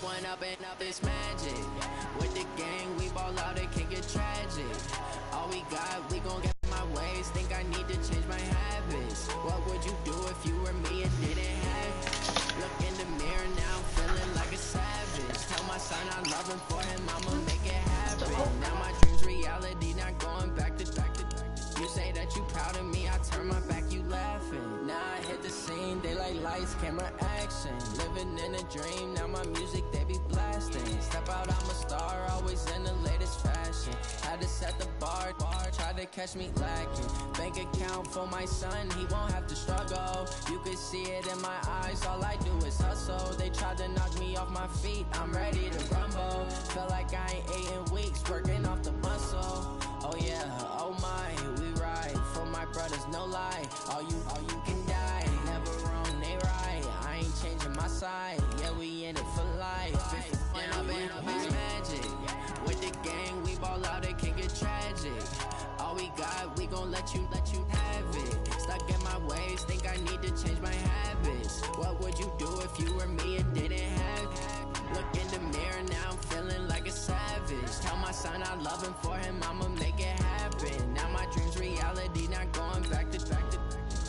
One up and up is magic. With the gang, we ball out, it can get tragic. All we got, we gon' get my ways. Think I need to change my habits. What would you do if you were me and didn't have it? Look in the mirror now, feeling like a savage. Tell my son I love him, for him I'ma make it happen. Now my dreams reality, not going back to. You say that you proud of me, I turn my back, you laughing. Now I hit the scene, they like lights, camera, action. Living in a dream, now my music they be blasting. Step out, I'm a star, always in the latest fashion. Had to set the bar, try to catch me lacking. Bank account for my son, he won't have to struggle. You could see it in my eyes, all I do is hustle. They tried to knock me off my feet, I'm ready to rumble. Feel like I ain't ate in weeks, working off the muscle. Oh yeah, oh my, we ride for my brothers, no lie. All you can die, never wrong, they right. I ain't changing my side, yeah, we in it for life. Up is magic. With the gang, we ball out, it can get tragic. All we got, we gon' let you have it. Stuck in my ways, think I need to change my habits. What would you do if you were me and didn't have it? Look in the mirror now, I'm feeling like a savage. Tell my son I love him, for him I'ma make it happen. Now my dreams reality, not going back to.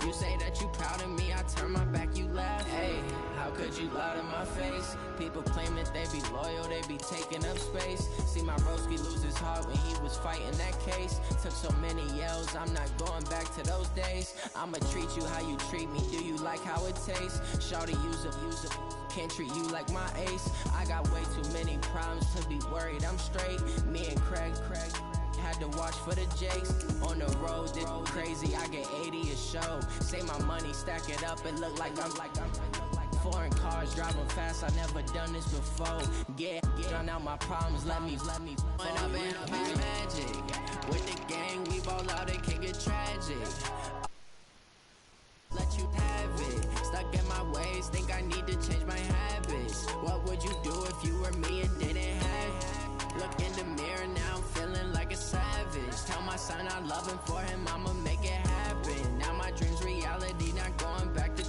You say that you proud of me, I turn my back, you laugh. Hey, how could you lie to my face? People claim that they be loyal, they be taking up space. See my broski lose his heart when he was fighting that case. Took so many yells, I'm not going back to those days. I'ma treat you how you treat me, do you like how it tastes? Shawty, use it, can't treat you like my ace. I got way too many problems to be worried, I'm straight. Me and Craig had to watch for the Jakes. On the road, this crazy, I get 80 a show. Say my money, stack it up, it look like I'm foreign cars, driving fast, I never done this before. Drown out my problems, let me One up and up is magic. With the gang, we ball out, it can get tragic. Let you have it. Stuck in my ways, think I need to change my habits. What would you do if you were me and didn't have it? Look in the mirror now, I'm feeling like a savage. Tell my son I love him, for him I'ma make it happen. Now my dreams reality, not going back to.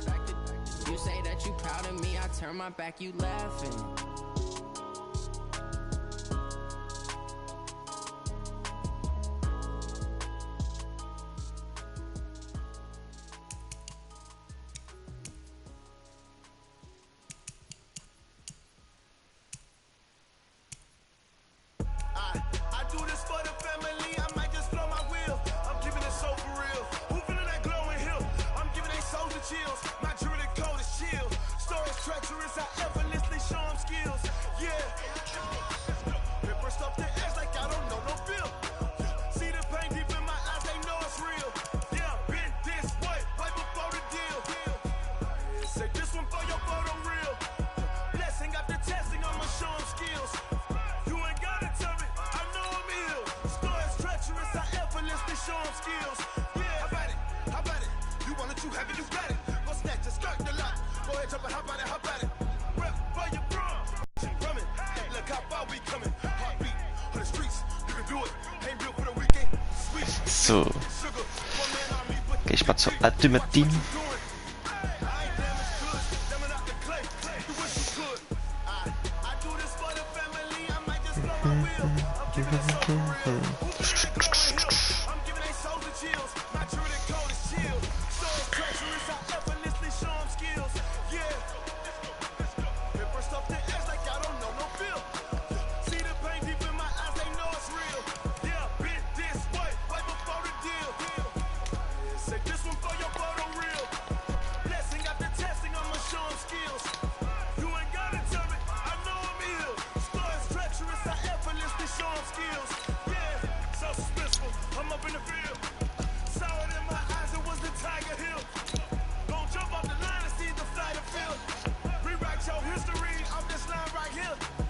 You say that you proud of me, I turn my back, you laughing. So, gehe ich mal zur Ultimate Team.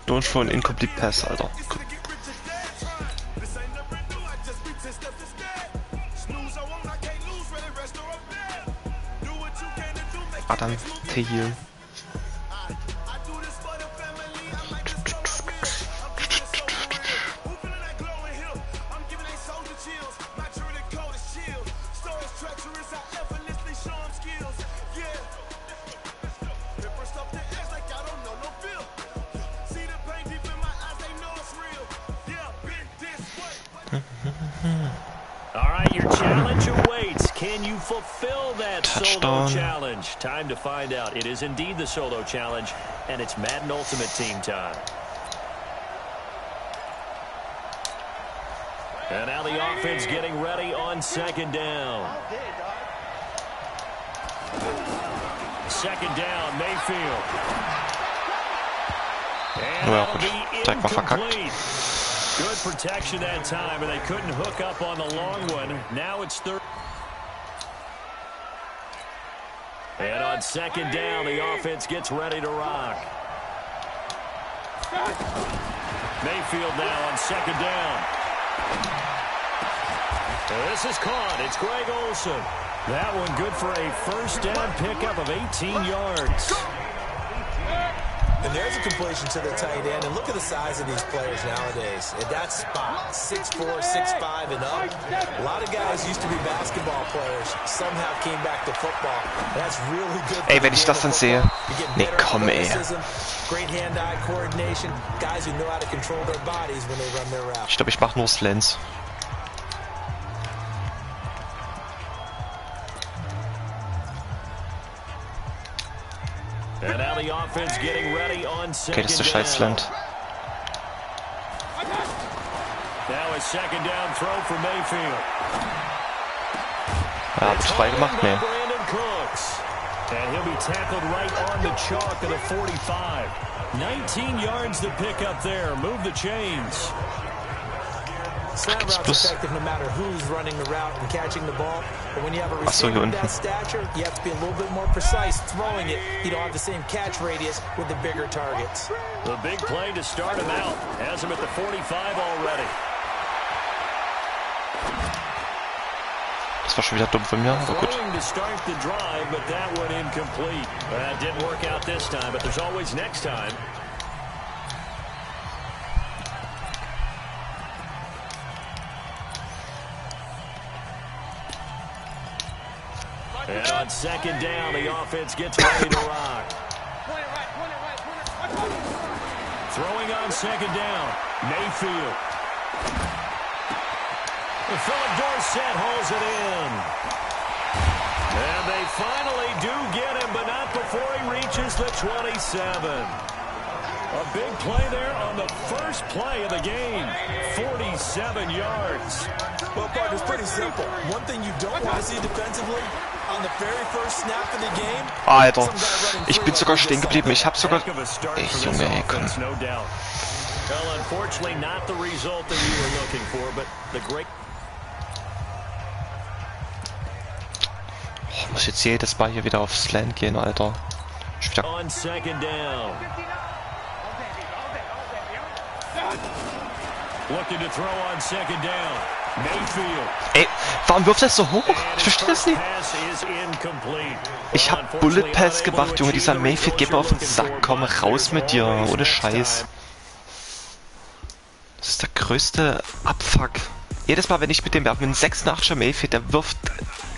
Don't show an incomplete pass, Alter. Adam T-Heal. All right, your challenge awaits. Can you fulfill that solo Touchdown. challenge? Time to find out. It is indeed the solo challenge, and it's Madden Ultimate Team time. And now the offense getting ready on second down. Second down, Mayfield. And Ja, that'll gut. be Direkt mal verkackt. incomplete. Good protection that time, and they couldn't hook up on the long one. Now it's third. And on second down, the offense gets ready to rock. Mayfield now on second down. This is caught. It's Greg Olsen. That one good for a first down pickup of 18 yards. And there's a completion to the tight end. And look at the size of these players nowadays. At that spot, 6'4", 6'5", and up. A lot of guys used to be basketball players. Somehow came back to football. That's really good. Ey, wenn ich das dann sehe. Nee, komm, ey. Great hand-eye coordination. Guys who know how to control their bodies when they run their route. Ich glaube, ich mache nur Slants. And now the offense getting ready on Okay, das ist der second Scheißland. Now a second down throw for Mayfield. Ja, hab ich frei gemacht? Nee. Brandon Cooks. And he'll be tackled right on the chalk of the 45. 19 yards to pick up there. Move the chains. Slant route's effective no matter who's running the route and catching the ball. But when you have a receiver of that stature, you have to be a little bit more precise throwing it. You don't have the same catch radius with the bigger targets. The big play to start him out. Has him at the 45 already. Das war schon wieder dumm von mir, aber gut. Throwing to start the drive, but that one incomplete. That didn't work out this time, but there's always next time. And on second down, the offense gets ready to rock. Throwing on second down, Mayfield. Philip Dorsett holds it in. And they finally do get him, but not before he reaches the 27. A big play there on the first play of the game. 47 yards. Well, Bart, it's pretty simple. One thing you don't want to see defensively on the very first snap of the game. Alter, ich bin sogar stehen geblieben. Ich hab sogar... Ey, Junge, ey, komm. Well, unfortunately, not the result that you were looking for, but the great... Ich muss jetzt jedes Mal hier wieder aufs Land gehen, Alter. On second down. Looking to throw on second down. Mayfield. Ey, warum wirft das so hoch? Ich verstehe das nicht. Ich hab Bullet Pass gemacht, Junge. Dieser Mayfield, geh mal auf den Sack. Komm raus mit dir. Ohne Scheiß. Das ist der größte Abfuck. Jedes Mal, wenn ich mit dem werfe, mit einem 86er Mayfield, der wirft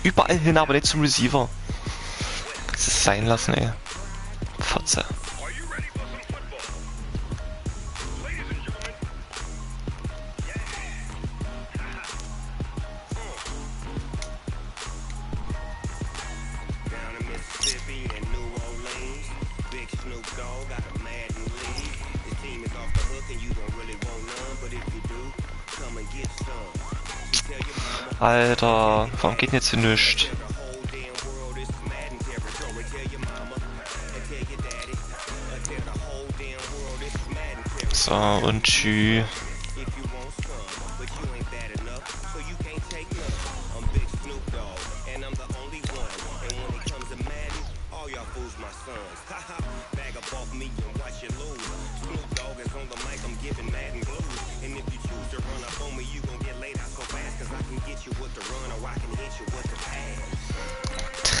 überall hin, aber nicht zum Receiver. Das ist sein lassen, ey. Fotze. Alter, warum geht denn jetzt hier nichts? So, und tschüss.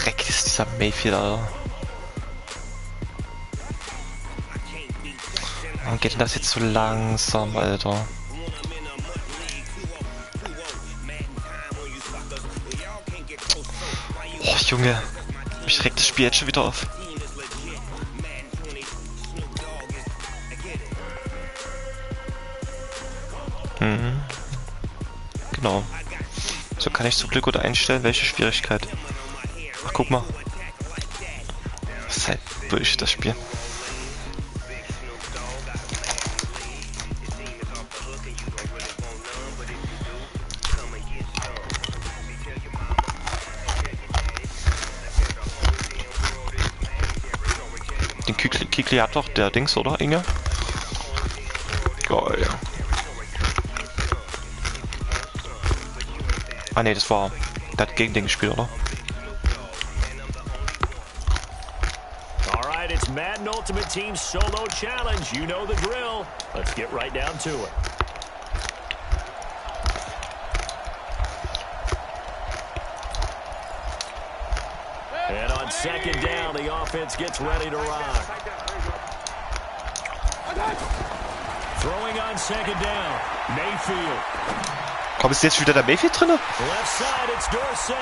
Dreck ist dieser Mayfield, Alter. Warum geht denn das jetzt so langsam, Alter? Oh, Junge. Mich regt das Spiel jetzt schon wieder auf. Genau. So kann ich zum Glück gut einstellen, welche Schwierigkeit. Ach, guck mal. Das ist halt Bullshit, das Spiel. Den Kikli hat doch der Dings, oder, Inge? Geil. Ah ne, das war... Der hat gegen den gespielt, oder? Alright, it's Madden Ultimate Team Solo Challenge. You know the drill. Let's get right down to it. And on second down, the offense gets ready to rock. Throwing on second down, Mayfield. Komm, ist jetzt wieder der Mayfield drin? Left side, it's Dorsett.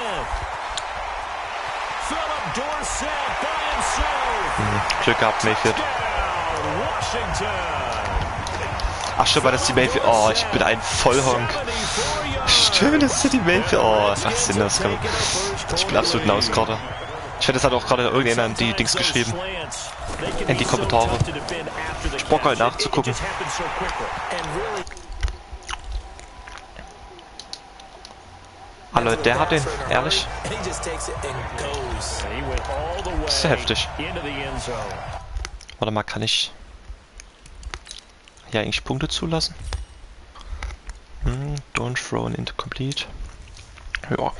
Philip Dorsett by himself. Glück gehabt, Mayfield. Touchdown, Washington. Ach, stimmt, war das die Mayfield? Oh, ich bin ein Vollhonk. Stimmt, das ist die Mayfield. Oh, was ist denn das? Ich bin absolut ein Auskarte. Ich hätte es halt auch gerade irgendjemand an die Dings geschrieben. In die Kommentare. Ich Bock halt nachzugucken. Ah Leute, der hat den, ehrlich. Das ist ja heftig. Warte mal, kann ich hier eigentlich Punkte zulassen? Don't throw an incomplete. Ja.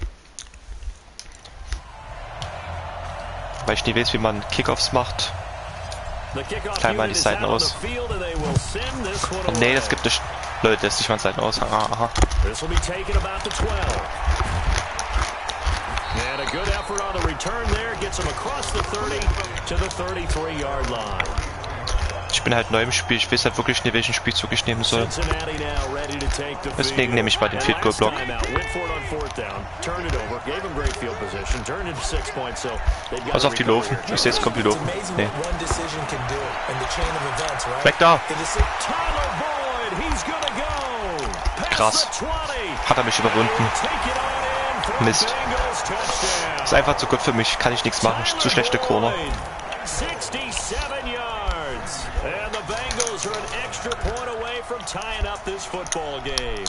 Weil ich nie weiß, wie man Kickoffs macht. Teil mal die Seiten aus. Oh, nee, das gibt nicht. Leute, lässt sich mal Seiten aus. Aha. And a good effort on the return there gets him across the 30 to the 33-yard line. Ich bin halt neu im Spiel, ich weiß halt wirklich nicht, welchen Spielzug ich nehmen soll. Deswegen nehme ich mal den Field Goal Block. Also auf die Laufen, ich sehe, es kommt die Laufen. Nee. Weg da! Krass. Hat er mich überwunden. Mist. Ist einfach zu gut für mich, kann ich nichts machen. Zu schlechte Corner. 67 yards. And the Bengals are an extra point away from tying up this football game.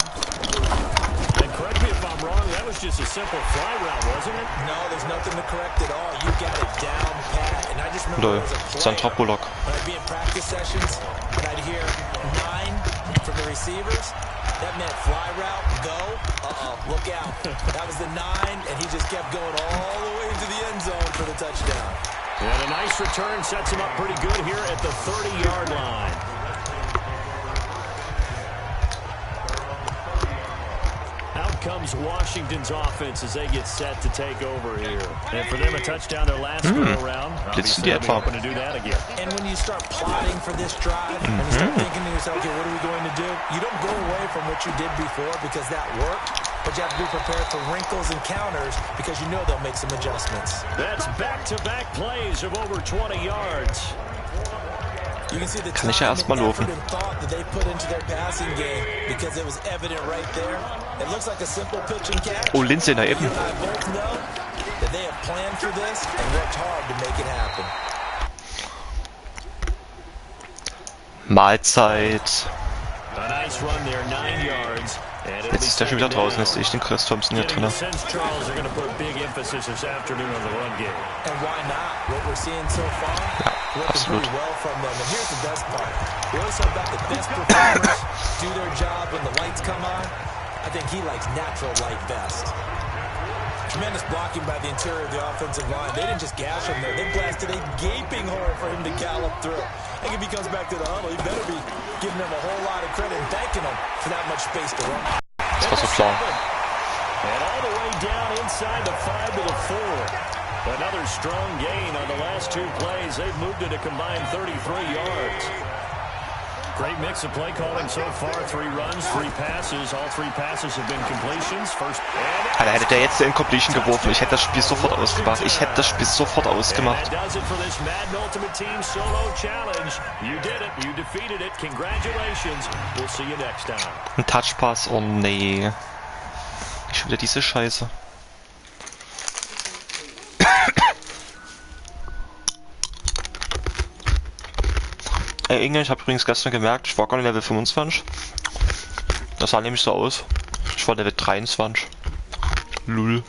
And correct me if I'm wrong, that was just a simple fly route, wasn't it? No, there's nothing to correct at all. You got it down pat. And I just remember as a Sandra Bullock. when I'd be in practice sessions, and I'd hear 9 from the receivers. That meant fly route, go, look out. That was the 9, and he just kept going all the way into the end zone for the touchdown. And a nice return sets him up pretty good here at the 30-yard line. Out comes Washington's offense as they get set to take over here. And for them, a touchdown their last go-around. Obviously, they'll be hoping to do that again. And when you start plotting for this drive, and you start thinking to yourself, okay, what are we going to do? You don't go away from what you did before because that worked. But you have to be prepared for wrinkles and counters because you know they'll make some adjustments. That's back-to-back plays of over 20 yards. You can see the Kann ich ja erstmal laufen. thought that they put into their passing game because it was evident right there. It looks like a simple pitch and catch. Oh, Lindsay da eben. You and I both know that they have planned for this and worked hard to make it happen. Mahlzeit. A nice run there, 9 yards. Jetzt ist der schon wieder draußen, jetzt sehe ich den Chris Thompson hier drin. And why not? What we're seeing so far, working absolut. pretty well from them. And here's the best part. We always talk about the best performers do their job when the lights come on. I think he likes natural light best. Tremendous blocking by the interior of the offensive line. They didn't just gash him there. They blasted a gaping hole for him to gallop through. I think if he comes back to the huddle, he better be giving them a whole lot of credit and thanking them for that much space to run. Das war so klar. And all the way down inside the 5 to the 4. Another strong gain on the last 2 plays. They've moved it a combined 33 yards. Great mix of play calling so far. 3 runs, 3 passes. All 3 passes have been completions. First. Alter, hätte der jetzt den Incompletion geworfen, ich hätte das Spiel sofort ausgemacht. Ich hätte das Spiel sofort ausgemacht. And that does it for this Madden Ultimate Team Solo Challenge. You did it. You defeated it. Congratulations. We'll see you next time. Ein Touchpass, oh nee. Schon wieder diese Scheiße. Ey, Inge, ich habe übrigens gestern gemerkt, ich war gar nicht Level 25. Das sah nämlich so aus. Ich war Level 23. Lul.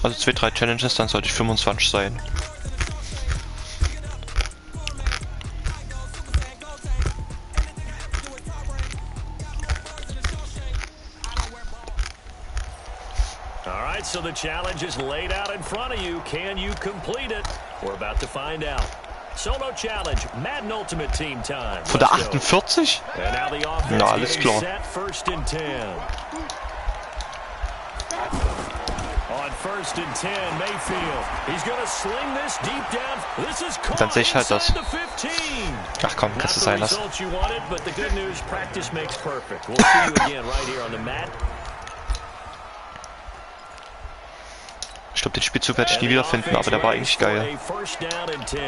Also 2-3 Challenges, dann sollte ich 25 sein. Alright, so the challenge is laid out in front of you. Can you complete it? We're about to find out. Solo challenge, Madden Ultimate Team time. Von der 48? Na, alles klar. First and 10, Mayfield. He's gonna sling this deep down. This is caught. Dann sehe ich halt das. Inside the 15. Ach komm, kannst du sein lassen. Not the result you wanted, but the good news, practice makes perfect. We'll see you again right here on the mat. Ich glaube, den Spielzug werde ich nie wiederfinden, aber der war eigentlich geil. First down and 10.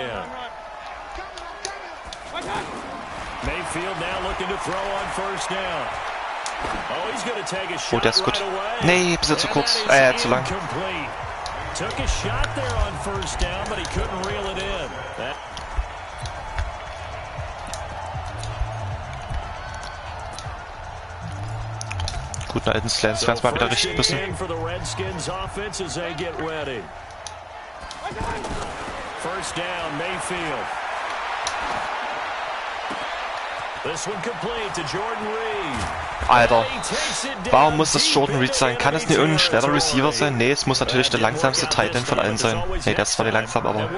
Mayfield now looking to throw on first down. Oh, he's gonna take a shot. Oh, der ist gut. Right away. Nee, bisschen zu kurz. Zu lang. Incomplete. Took a shot there on first down, but he couldn't reel it in. Guten alten Slants werden es mal wieder richten müssen. First down, Mayfield. This one complete to Jordan Reed. Alter, warum muss das Jordan Reed sein? Kann es nicht irgendein schneller Receiver sein? Nee, es muss natürlich der langsamste Tight End von allen sein. Nee, der ist zwar nicht langsam, aber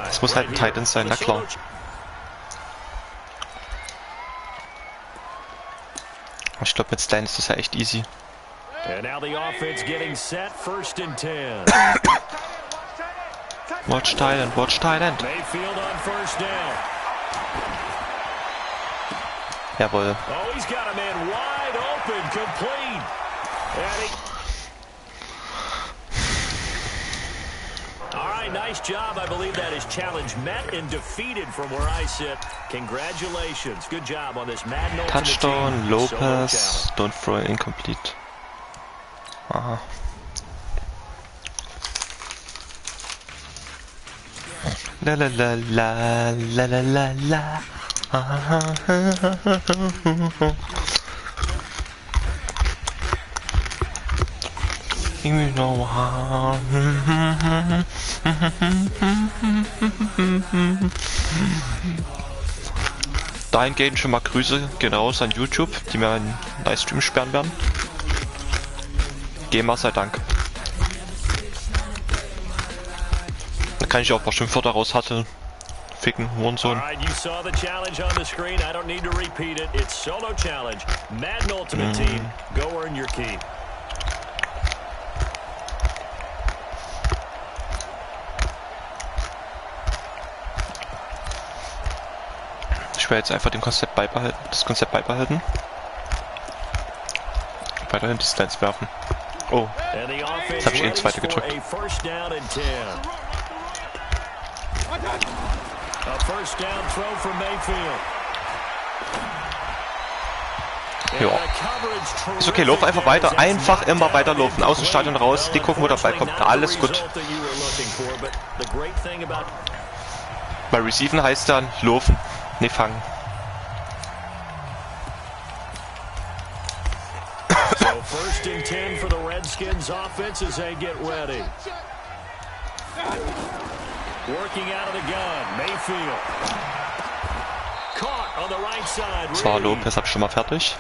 es muss halt ein Tight End sein, na klar. Ich glaube, mit Stan ist das ja echt easy. Watch Tight End, watch Tight End. Jawohl. Oh, he's got a man wide open, complete. All right, nice job. I believe that is challenge met and defeated from where I sit. Congratulations. Good job on this Madden Ultimate Touchdown, Team. Lopez, don't throw incomplete. Aha. La la la la la la la la. You know how. Dahingehend schon mal Grüße gehen raus an YouTube, die mir einen Livestream sperren werden. GEMA sei Dank. Da kann ich auch ein paar Schimpfwörter raushatteln. Ficken, Hurensohn. Alright, you saw the challenge on the screen. I don't need to repeat it. It's solo challenge. Madden Ultimate Team. Go earn your key. Ich werde jetzt einfach das Konzept beibehalten. Weiterhin die Slants werfen. Oh, jetzt habe ich ins zweite gedrückt. Ja. Ist okay, lauf einfach weiter. Einfach immer weiterlaufen. Aus dem Stadion raus. Die gucken, wo der Ball kommt. Alles gut. Bei Receiven heißt dann laufen, nicht fangen. So first and 10 for the Redskins offense as they get ready. Working out of the gun, Mayfield. Caught on the right side. So, Lopez hab ich schon mal fertig.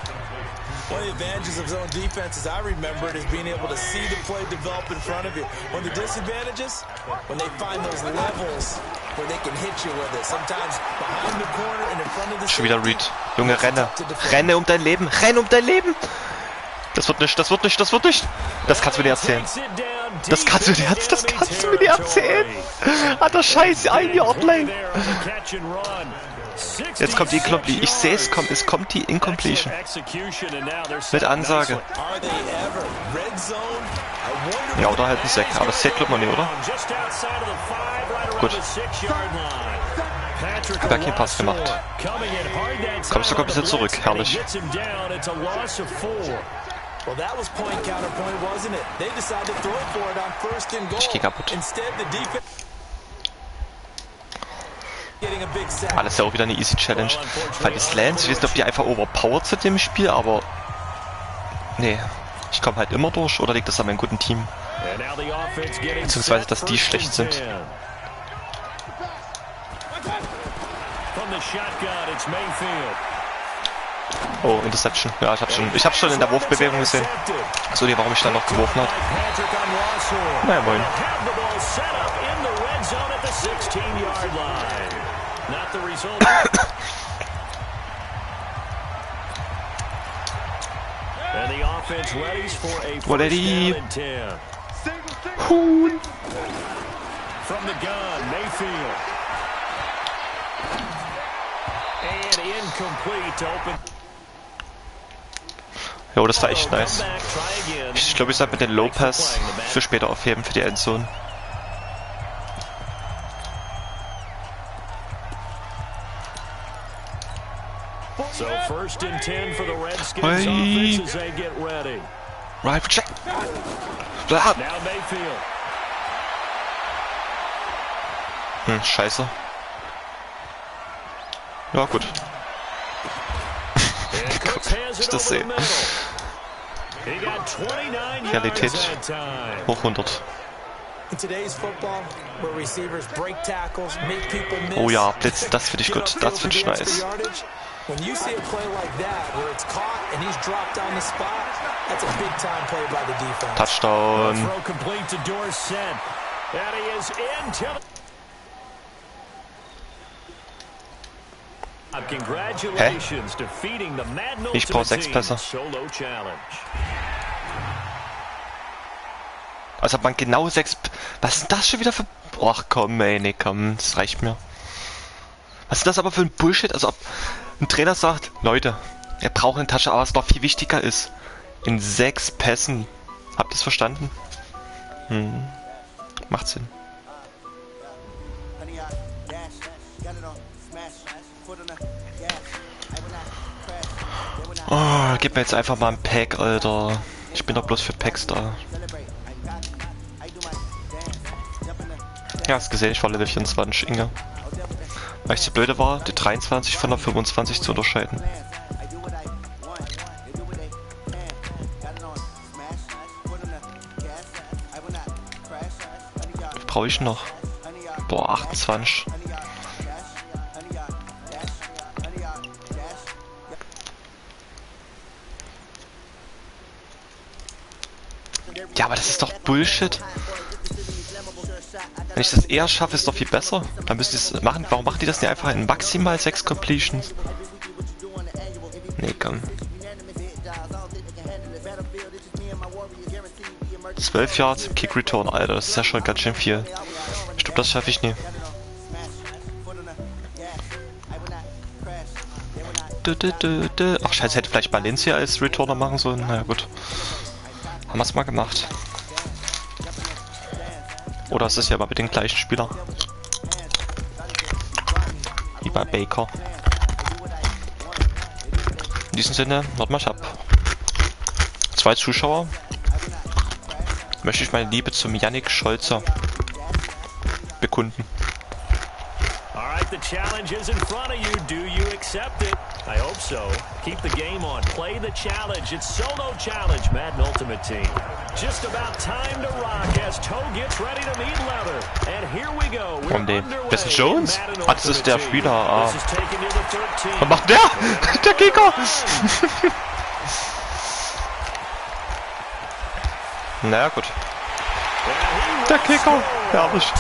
One of the advantages of zone defense, as I remember it, is being able to see the play develop in front of you. One of the disadvantages, when they find those levels where they can hit you with it. Sometimes behind the corner and in front of the schon wieder Reed. Junge, renne. Renne um dein Leben. Renn um dein Leben. Das wird nicht, das wird nicht, das wird nicht. Das kannst du mir nicht erzählen. Das kannst du mir nicht erzählen. Hat der Scheiß eingeordnet. Jetzt kommt die Incompletion. Ich sehe es kommt. Es kommt die Incompletion. Mit Ansage. Ja, oder halt ein Sack. Aber das Sack glaubt man nicht, oder? Gut. Hab ja keinen Pass gemacht. Komm sogar ein bisschen zurück, herrlich. Ich geh kaputt. Alles ja auch wieder eine easy Challenge. Weil die Slants, ich weiß nicht, ob die einfach overpowered sind im Spiel, aber... Nee, ich komme halt immer durch, oder liegt das an meinem guten Team? Beziehungsweise, dass die schlecht sind. Oh, Interception. Ja, ich hab's schon in der Wurfbewegung gesehen. Achso, nee, warum ich dann noch geworfen hat. Na ja, moin. Ready. Huhn. From the gun, Mayfield. And incomplete to open. Jo, das war echt nice. Ich glaube, ich sollte mit den Low Pass für später aufheben, für die Endzone. So first and 10 for the Redskins offense as they get ready. Right, check. Now Mayfield. Scheiße. Ja, gut. Gut, ich das sehe. Realität hoch 100. Oh ja, Blitz, das finde ich gut. Das finde ich nice. Touchdown. Hä? Ich brauche 6 Pässe. Also hat man genau 6... Was ist das schon wieder für... Ach komm, ey, nee, komm, das reicht mir. Was ist das aber für ein Bullshit? Also ob ein Trainer sagt, Leute, er braucht eine Tasche, aber was noch viel wichtiger ist, in 6 Pässen. Habt ihr es verstanden? Macht Sinn. Oh, gib mir jetzt einfach mal ein Pack, Alter. Ich bin doch bloß für Packs da. Ja, hast gesehen, ich war Level 24, Inge. Weil ich so blöde war, die 23 von der 25 zu unterscheiden. Was brauche ich noch? Boah, 28. Ja, aber das ist doch Bullshit. Wenn ich das eher schaffe, ist doch viel besser. Dann müsst ihr es machen. Warum macht ihr das nicht einfach in maximal 6 Completions? Nee, komm. 12 Yards im Kick Return, Alter. Das ist ja schon ganz schön viel. Ich glaube, das schaffe ich nie. Ach scheiße, hätte vielleicht Valencia als Returner machen sollen. Naja, gut. Haben wir es mal gemacht. Oder ist es ja mal mit den gleichen Spieler? Wie bei Baker. In diesem Sinne, warte mal, ich hab 2 Zuschauer. Möchte ich meine Liebe zum Yannick Scholzer bekunden. Alright, the challenge is in front of you. Do you accept it? I hope so. Keep the game on. Play the challenge. It's solo challenge, Madden Ultimate Team. Just about time to rock as Toe gets ready to meet leather. And here we go. We're underway. Das ist Jones? Ah, das ist der Spieler. Ah. Was macht der? Der Kicker! Naja, gut. Der Kicker! Herrlich.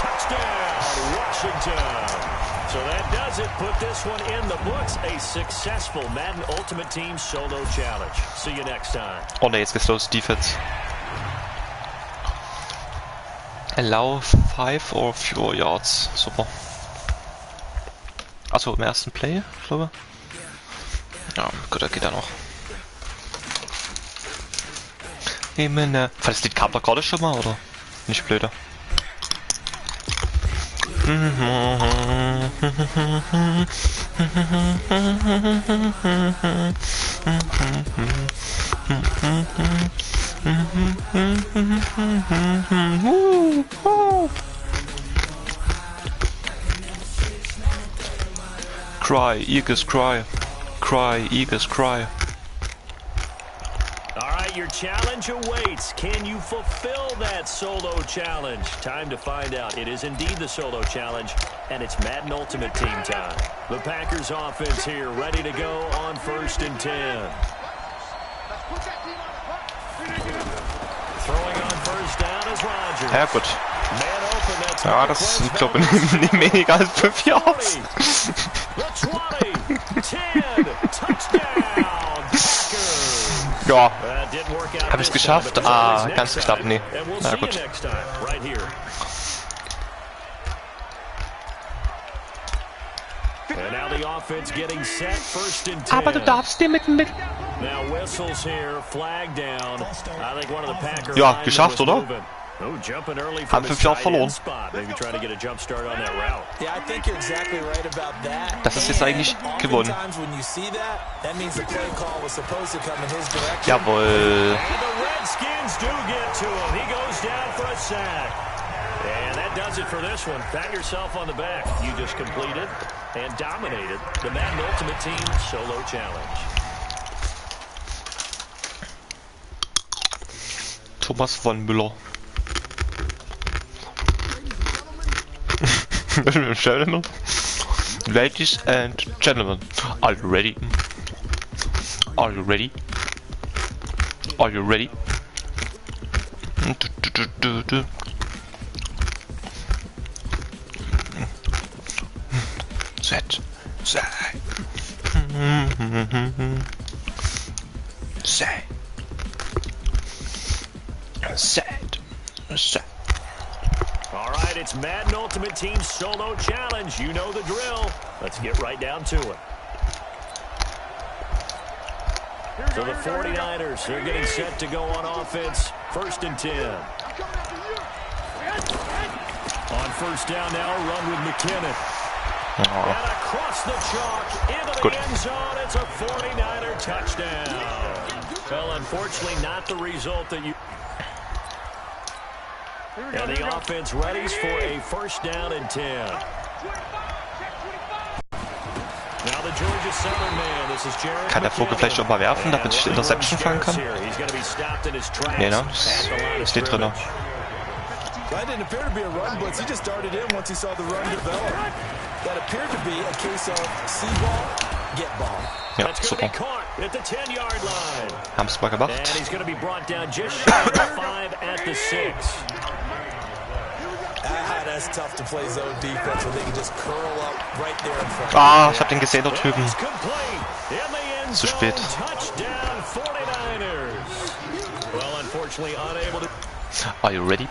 So that does it. Put this one in the books. A successful Madden Ultimate Team solo challenge. See you next time. Oh ne, jetzt geht's los. Defense. Allow 5 or fewer yards. Super. Achso, im ersten Play, ich glaube. Ja, gut, da geht er noch. Das Lied kam doch gerade schon mal, oder? Nicht blöder. Cry, Eagles cry. Cry, Eagles cry. All right, your challenge awaits. Can you fulfill that solo challenge? Time to find out. It is indeed the solo challenge, and it's Madden Ultimate Team time. The Packers offense here, ready to go on 1st and 10. Throwing on 1st down is Rodgers. Ja gut. Man open, that's Ja, das sind glaube ich nicht weniger als 5 Yards. The 20, 10, touchdown, Packers. Ja, Didn't work out habe ich es this time, geschafft? but Ah, next ganz time. knapp, nee. And we'll Na see you gut. next time, right here. And now the offense getting set, 1st and 10. Aber du darfst dir mit Now whistles here, flag down. I think one of the Packers. Ja, geschafft, oder? Oh, jumping early Haben from 5 his Jahre tight verloren. end spot. Maybe trying to get a jump start on that route. Yeah, I think you're exactly right about that. Das ist jetzt eigentlich gewonnen. Oftentimes when you see that means the play call was supposed to come in his direction. Jawohl. And the Redskins do get to him. He goes down for a sack. And that does it for this one. Pat yourself on the back. You just completed and dominated the Madden Ultimate Team Solo Challenge. Thomas von Müller. Ladies and gentlemen, are you ready? Are you ready? Are you ready? Set. Set. Set. Set. Set. All right, it's Madden Ultimate Team Solo Challenge. You know the drill. Let's get right down to it. So the 49ers, they're getting set to go on offense. 1st and 10. On 1st down now, run with McKinnon. And across the chalk into the end zone. It's a 49er touchdown. Well, unfortunately, not the result that you... And the offense readies for a 1st down and 10. Now the Georgia Southern man, this is Jared Kann der Vogel vielleicht auch mal werfen, damit ich die Interception fangen kann? Nee, ne? Ist nicht drin. That didn't appear to be a run blitz. He just darted in once he saw the run develop. That appeared to be a case of see ball, get ball. Ja, super. Haben's mal gemacht. And he's going to be brought down just shy of the 5 at the 6. That's tough to play zone defense when they can just curl up right there in front. Ah, ich hab den gesehen, der Typen. Zu spät. Touchdown 49ers. Well, unfortunately unable to... Are you ready?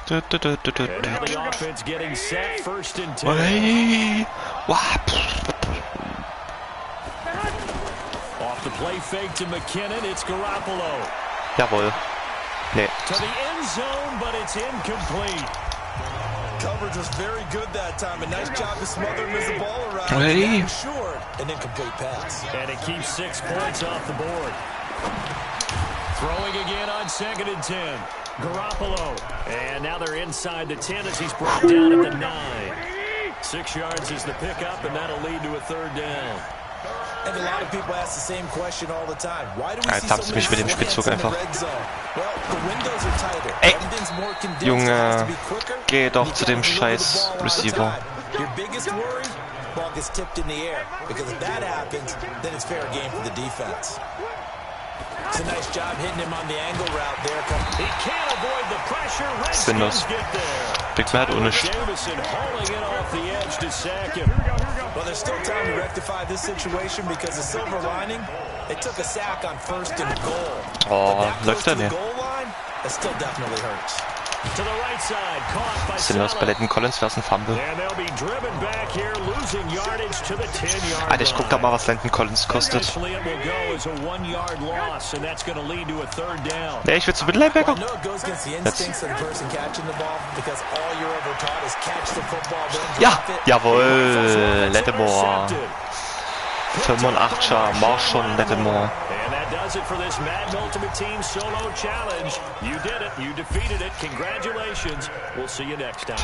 And now the offense getting set, 1st and 10. Hey. Off the play fake to McKinnon, it's Garoppolo. Jawohl. Nee. To the end zone, but it's incomplete. Coverage was very good that time. A nice job to smother him as the ball around. Hey. Short, an incomplete pass. And it keeps 6 points off the board. Throwing again on 2nd and 10. Garoppolo. And now they're inside the 10 as he's brought down at the 9. 6 yards is the pickup, and that'll lead to a 3rd down. And a lot of people ask the same question all the time. Why do we Jetzt hab's mich mit dem Spitzzug einfach. Ey, Junge, geh doch zu dem scheiß Receiver. Your biggest worry, ball gets tipped in the air. Because if that happens, then it's fair game for the defense. It's a nice job hitting him on the angle route there. He can't avoid the pressure. Sinnlos. Big Matt ohne Jamison hauling it off the edge to sack him. Well, there's still time to rectify this situation because the silver lining, they took a sack on 1st and goal. Oh, läuft er nicht. Goal line, that still definitely hurts. To the right side, caught by Sinnlos bei Landon Collins, wär's ein Fumble. And they'll be driven back here, losing yardage to the 10-yard Alter, ich guck grad mal, was Landon Collins kostet. Eventually it will go as a 1-yard loss, and that's going to lead to a 3rd down. Nee, ich will zu Mittellinebacker. I know it goes against the instincts of the person catching the ball because all you're ever taught is catch the football, don't Ja, drop it. jawohl, Lattimore. 85er, Marshall Lattimore. And that does it for this Madden Ultimate Team Solo Challenge. You did it. You defeated it. Congratulations. We'll see you next time.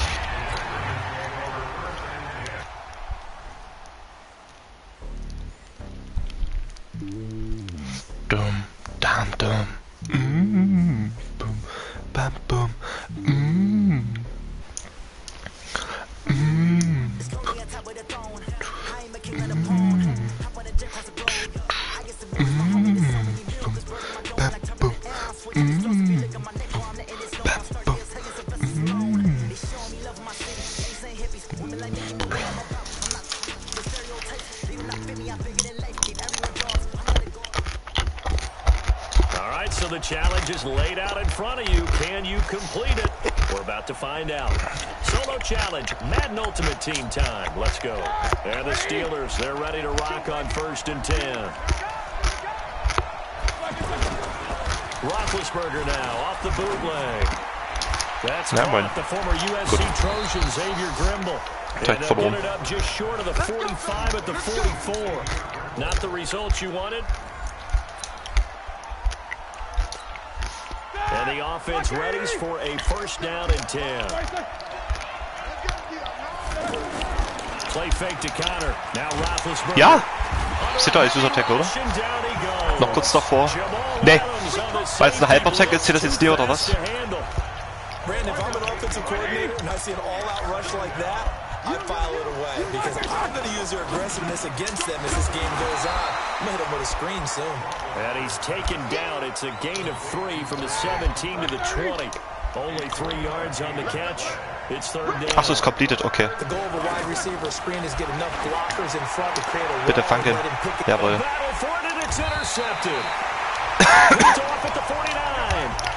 Dum, dum, dum. Boom, bam, boom. So the challenge is laid out in front of you. Can you complete it? We're about to find out. Solo challenge, Madden Ultimate Team time. Let's go. And the Steelers, they're ready to rock on 1st and 10. Roethlisberger now off the bootleg. That's caught the former USC Trojan Xavier Grimble. And they'll get it up just short of the 45 at the 44. Not the results you wanted. And the offense readies for a 1st down and 10. Play fake to Connor. Now Roethlisberger. Ja! Ist doch ein süßer Tackle, oder? Noch kurz davor. Nee. Weil es ein halber Tackle ist, zählt das jetzt nicht, oder was? Brandon, if I'm an offensive coordinator and I see an all-out rush like that, I file it away because I'm going to use their aggressiveness against them as this game goes on. I'm going to hit them with a screen soon. And he's taken down. It's a gain of 3 from the 17 to the 20. Only 3 yards on the catch. It's 3rd down. Ach so, ist completed, okay. The goal of a wide receiver screen is get enough blockers in front to create a Bitte fangen. Jawohl. Battle for it, and it's intercepted. It's off at the 49.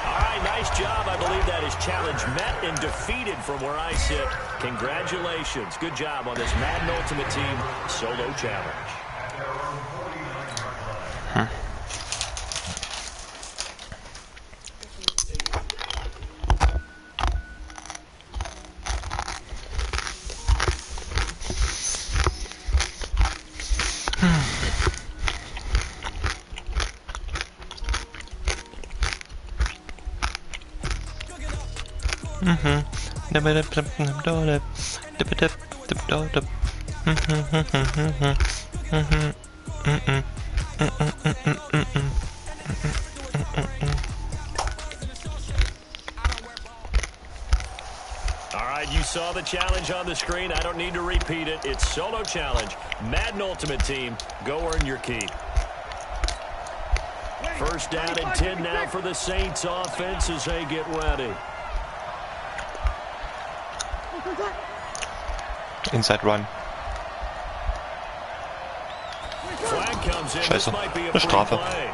All right, nice job. I believe that is challenge met and defeated from where I sit. Congratulations. Good job on this Madden Ultimate Team Solo Challenge. You saw the challenge on the screen. I don't need to repeat it. It's Solo Challenge. Madden Ultimate Team. Go earn your keep. 1st down and 10 now for the Saints offense as they get ready. Inside run. Flag comes in. This might be a Eine Strafe. play.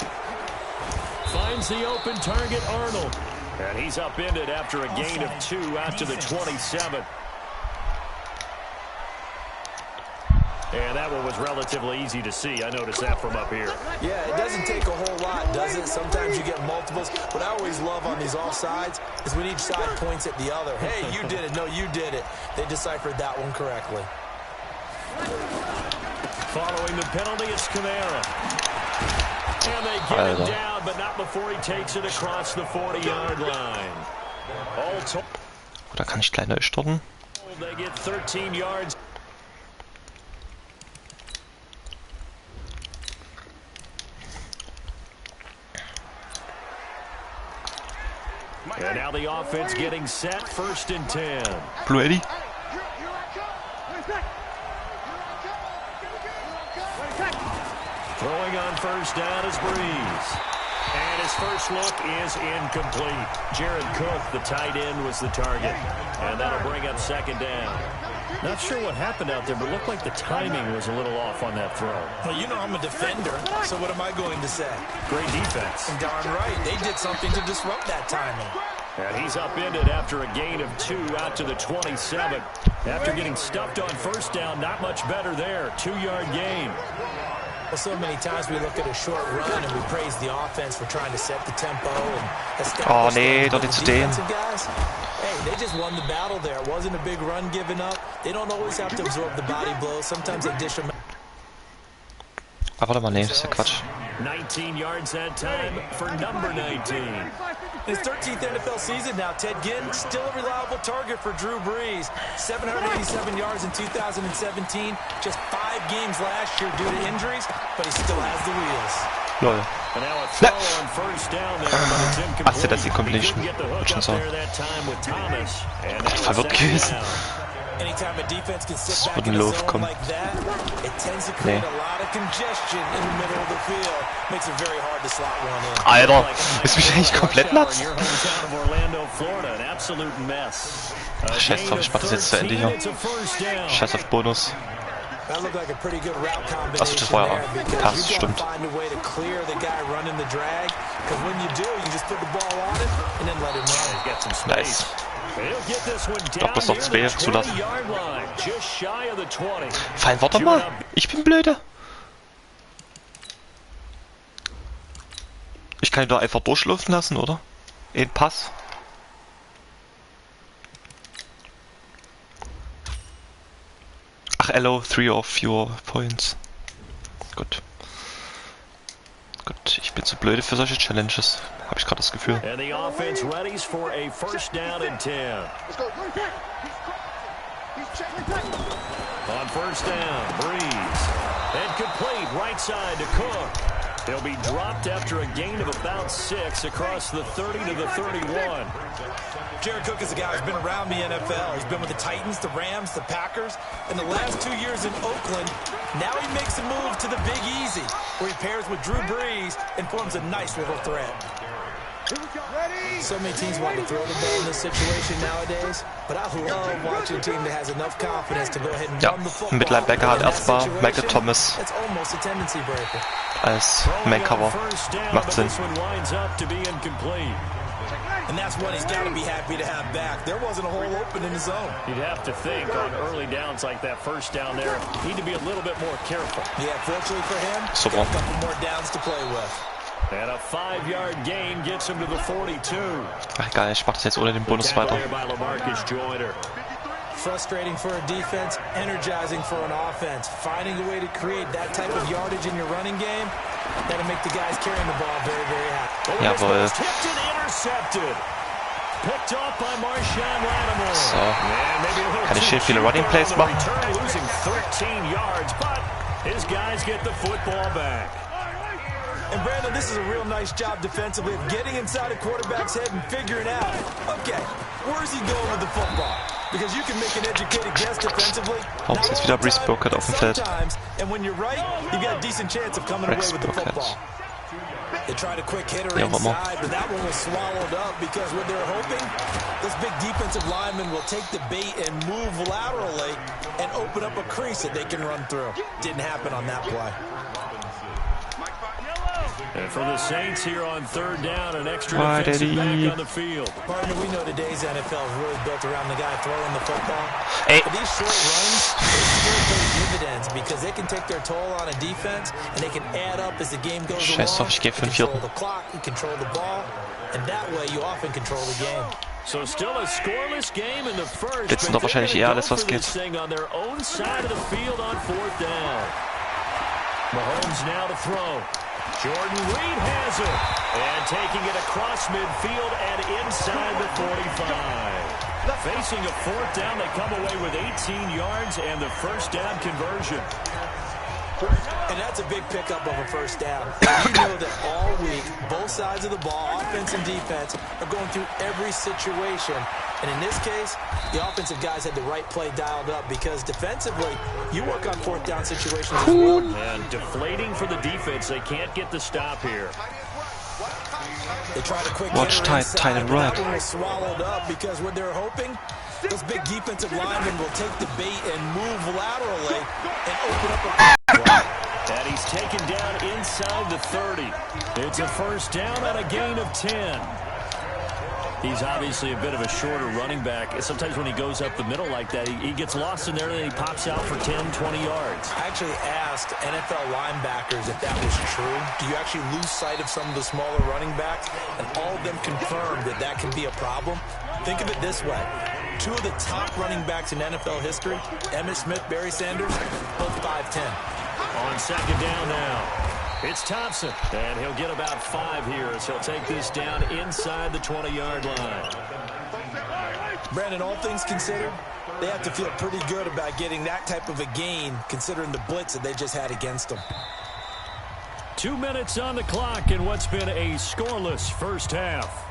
Finds the open target, Arnold. And he's upended after a gain of 2 out to the 27. And that one was relatively easy to see. I noticed that from up here. Yeah, it doesn't take a whole lot, does it? Sometimes you get multiples. What I always love on these offsides is when each side points at the other. Hey, you did it. No, you did it. They deciphered that one correctly. Following the penalty, it's Kamara. And they get him down, but not before he takes it across the 40-yard line. Oder kann ich gleich neu starten? They get 13 yards. And now the offense getting set, 1st and 10. Blue Eddie. Throwing on 1st down is Breeze. And his first look is incomplete. Jared Cook, the tight end, was the target. And that'll bring up 2nd down. Not sure what happened out there, but it looked like the timing was a little off on that throw. Well, you know I'm a defender, so what am I going to say? Great defense. And darn right, they did something to disrupt that timing. And he's upended after a gain of 2 out to the 27. After getting stuffed on first down, not much better there. 2-yard gain. Well, so many times we look at a short run and we praise the offense for trying to set the tempo and establish nee, doch nicht zu dem. guys. Hey, they just won the battle there. It wasn't a big run given up. They don't always have to absorb the body blows. Sometimes they dish them. Aber warte mal, nee, das ist ja Quatsch. 19 yards that time for number 19. His 13th NFL season now, Ted Ginn, still a reliable target for Drew Brees. 787 yards in 2017, just 5 games last year due to injuries, but he still has the wheels. Lol. And now a throw on first down there, but it's incomplete. Ach, das ist die He Completion. couldn't get the hook up there that time with Thomas. And that was Verwirrt second gewesen. down. Anytime a defense can sit Das back wird in ein a Lauf zone kommen. like that, it tends to create a lot of congestion in the middle of the field. Makes it very hard to slot one in. Alter, ist mich eigentlich komplett nuts? In your hometown of Orlando, Florida, an absolute mess. Ach, scheiß drauf, ich mach das jetzt zu Ende hier. Scheiß auf Bonus. That looked like a pretty good route Achso, das combination war there ja because Pass, you gotta stimmt. find a way to clear the guy running the drag. Because when you do, you just put the ball on it and then let him run. Get some Nice. space. He'll get this one Doch, down bloß noch near the 2 zulassen. 20-yard line, just shy of the 20. Fein, warte mal. Ich bin blöde. Ich kann ihn doch einfach durchlaufen lassen, oder? In Pass. Ach, allow 3 or fewer points. Gut. Gut, ich bin zu blöde für solche Challenges. Habe ich gerade das Gefühl. And the offense readies for a first down and 10. On first down, Brees. And complete right side to Cook. He'll be dropped after a gain of about 6 across the 30 to the 31. Jared Cook is a guy who's been around the NFL. He's been with the Titans, the Rams, the Packers. In the last 2 years in Oakland, now he makes a move to the Big Easy, where he pairs with Drew Brees and forms a nice little threat. So many teams want to throw the ball in this situation nowadays, but I love watching a team that has enough confidence to go ahead and Ja, run the football. Mittellinebacker hat In that erstmal situation, Michael Thomas That's almost a tendency breaker. als Main-Cover. Macht Sinn. This one winds up to be incomplete. And that's what he's got to be happy to have back. There wasn't a hole open in his zone. You'd have to think on early downs like that first down there, need to be a little bit more careful. Yeah, fortunately for him, Super. got a couple more downs to play with. And a 5-yard gain gets him to the 42. Ach egal, ich mach das jetzt ohne den Bonus Tackle weiter. there by LaMarcus Joyner. Frustrating for a defense, energizing for an offense. Finding a way to create that type of yardage in your running game, that'll make the guys carrying the ball very, very happy. Oh, this Jawohl. one's tipped and intercepted. Picked off by Marshawn Lattimore. So. And maybe a little Kann ich too hier viele cheap Running on Plays the machen? return, losing 13 yards, but his guys get the football back. And Brandon, this is a real nice job defensively of getting inside a quarterback's head and figuring out, okay, where's he going with the football? Because you can make an educated guess defensively. Warum ist jetzt wieder Brees Burkhead auf dem Feld? Sometimes, and when you're right, you've got a decent chance of coming away Rex with the Burkhead. football. They tried a quick hitter Ja, warum? inside, but that one was swallowed up because what they're hoping, this big defensive lineman will take the bait and move laterally and open up a crease that they can run through. Didn't happen on that play. And for the Saints here on third down, an extra Why defensive did he- back on the field. Partner, we know today's NFL is really built around the guy throwing the football. Ey, But these short runs, they still pay dividends because they can take their toll on a defense and they can add up as the game goes Scheiß drauf, along. ich geh für You den control vierten. the clock, you control the ball, and that way you often control the game. So still a scoreless game in the first. Jetzt sind but doch wahrscheinlich they're eher gonna alles, go was for this geht. thing on their own side of the field on fourth down. Mahomes now to throw. Jordan Reed has it. And taking it across midfield and inside the 45. Facing a fourth down, they come away with 18 yards and the first down conversion. And that's a big pickup of a first down. You know that all week, both sides of the ball, offense and defense, are going through every situation. And in this case, the offensive guys had the right play dialed up because defensively, you work on fourth down situations as well. And deflating for the defense. They can't get the stop here. They tried a quick Watch hitter tight inside, and but right. that one was swallowed up because what they're hoping, those big defensive linemen will take the bait and move laterally and open up a... And he's taken down inside the 30. It's a first down on a gain of 10. He's obviously a bit of a shorter running back. Sometimes when he goes up the middle like that, he gets lost in there and then he pops out for 10, 20 yards. I actually asked NFL linebackers if that was true. Do you actually lose sight of some of the smaller running backs? And all of them confirmed that that can be a problem. Think of it this way. 2 of the top running backs in NFL history, Emmitt Smith, Barry Sanders, both 5'10". On second down now. It's Thompson, and he'll get about 5 here as he'll take this down inside the 20-yard line. Brandon, all things considered, they have to feel pretty good about getting that type of a gain considering the blitz that they just had against them. 2 minutes on the clock in what's been a scoreless first half.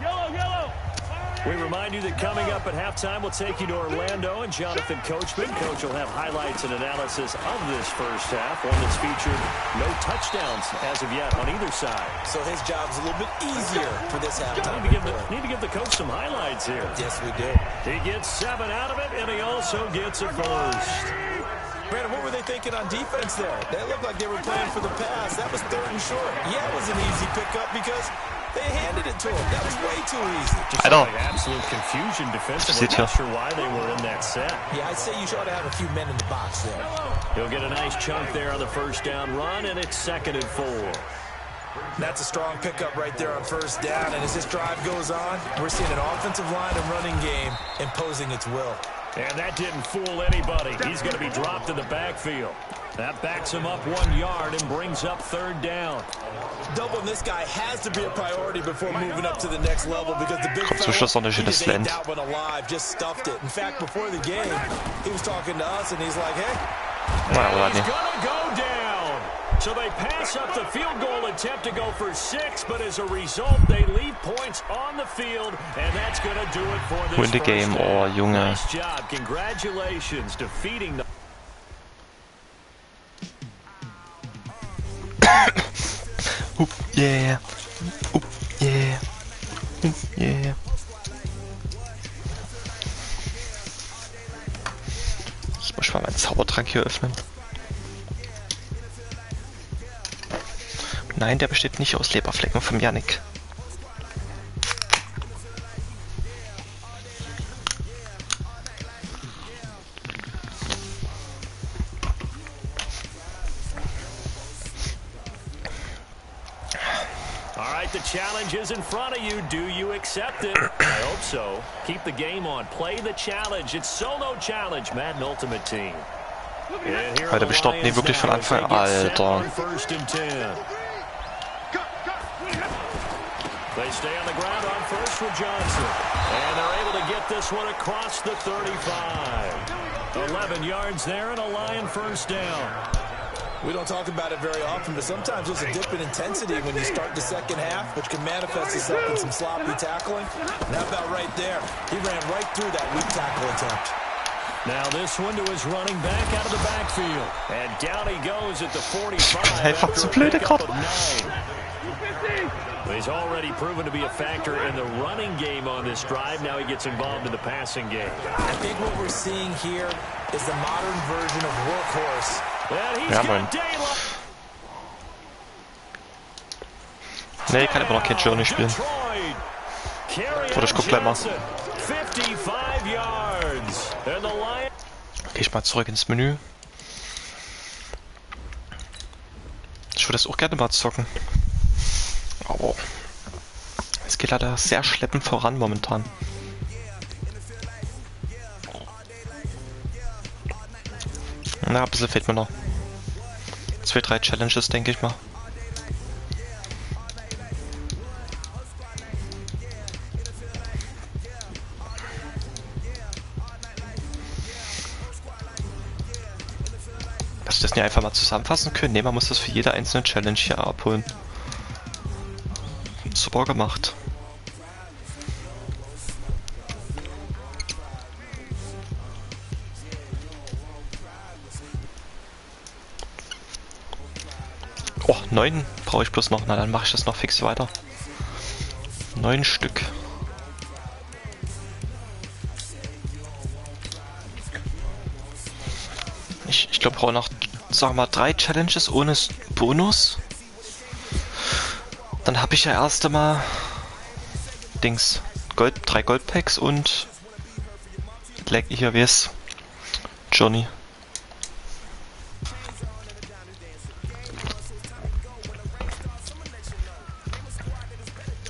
Yellow. We remind you that coming up at halftime, we'll take you to Orlando and Jonathan Coachman. Coach will have highlights and analysis of this first half, one that's featured no touchdowns as of yet on either side. So his job's a little bit easier for this halftime. Need to give the coach some highlights here. Yes, we do. He gets 7 out of it, and he also gets a first. Brandon, what were they thinking on defense there? They looked like they were playing for the pass. That was 3rd and short. Yeah, it was an easy pickup because they handed it to him. That was way too easy. Just like absolute confusion defensively. Not sure why they were in that set. Yeah, I'd say you should have a few men in the box there. He'll get a nice chunk there on the first down run, and it's 2nd and 4. That's a strong pickup right there on first down. And as this drive goes on, we're seeing an offensive line and running game imposing its will. And that didn't fool anybody. He's going to be dropped in the backfield. That backs him up 1 yard and brings up 3rd down. Doubling this guy has to be a priority before moving up to the next level because the big fella, he just ate that one alive, just stuffed it. In fact, before the game, he was talking to us and he's like, hey. He's going to go down. So they pass up the field goal attempt to go for 6, but as a result, they leave points on the field, and that's going to do it for this Win the game, oh, Junge. Nice job. Congratulations, defeating the... Yeah. Yeah. Yeah. Ich muss mal meinen Zaubertrank hier öffnen. Nein, der besteht nicht aus Leberflecken vom Yannick. The challenge is in front of you. Do you accept it? I hope so. Keep the game on. Play the challenge. It's solo challenge. Madden Ultimate Team. Alter, wir stoppen den wirklich von Anfang. Alter. They stay on the ground on first with Johnson. And they're able to get this one across the 35. 11 yards there and a Lion first down. We don't talk about it very often, but sometimes there's a dip in intensity when you start the second half, which can manifest itself in some sloppy tackling. And how about right there? He ran right through that weak tackle attempt. Now this one to his running back out of the backfield. And down he goes at the 45. Einfach zu blöde gerade. He's already proven to be a factor in the running game on this drive. Now he gets involved in the passing game. I think what we're seeing here is the modern version of workhorse. Ja, Mann. Nee, kann immer noch kein Journey spielen. Oder ich guck gleich mal. Geh ich mal zurück ins Menü. Ich würde das auch gerne mal zocken. Aber es geht leider sehr schleppend voran momentan. Na, ein bisschen fehlt mir noch. 2, 3 Challenges, denke ich mal. Dass wir das nicht einfach mal zusammenfassen können? Ne, man muss das für jede einzelne Challenge hier abholen. Super gemacht. Oh, 9 brauche ich bloß noch. Na, dann mache ich das noch fix weiter. 9 Stück. Ich glaube, brauche noch, sagen wir mal, 3 Challenges ohne Bonus. Dann habe ich ja erst einmal Dings, 3 Goldpacks und Leg hier wie es Johnny.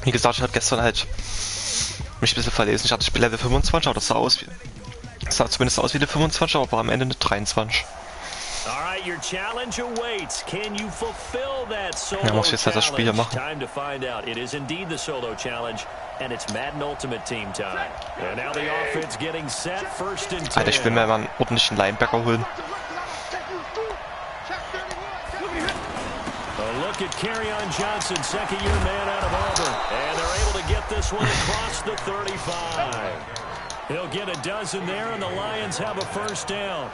Wie gesagt, ich hatte gestern halt mich ein bisschen verlesen. Ich hatte Spiel Level 25, aber das sah zumindest aus wie eine 25, aber war am Ende eine 23. Ja, muss jetzt halt das Spiel hier machen. Alter, ich will mir mal einen ordentlichen Linebacker holen. Look at Kerryon Johnson, second-year man out of Auburn. And they're able to get this one across the 35. He'll get a dozen there, and the Lions have a first down.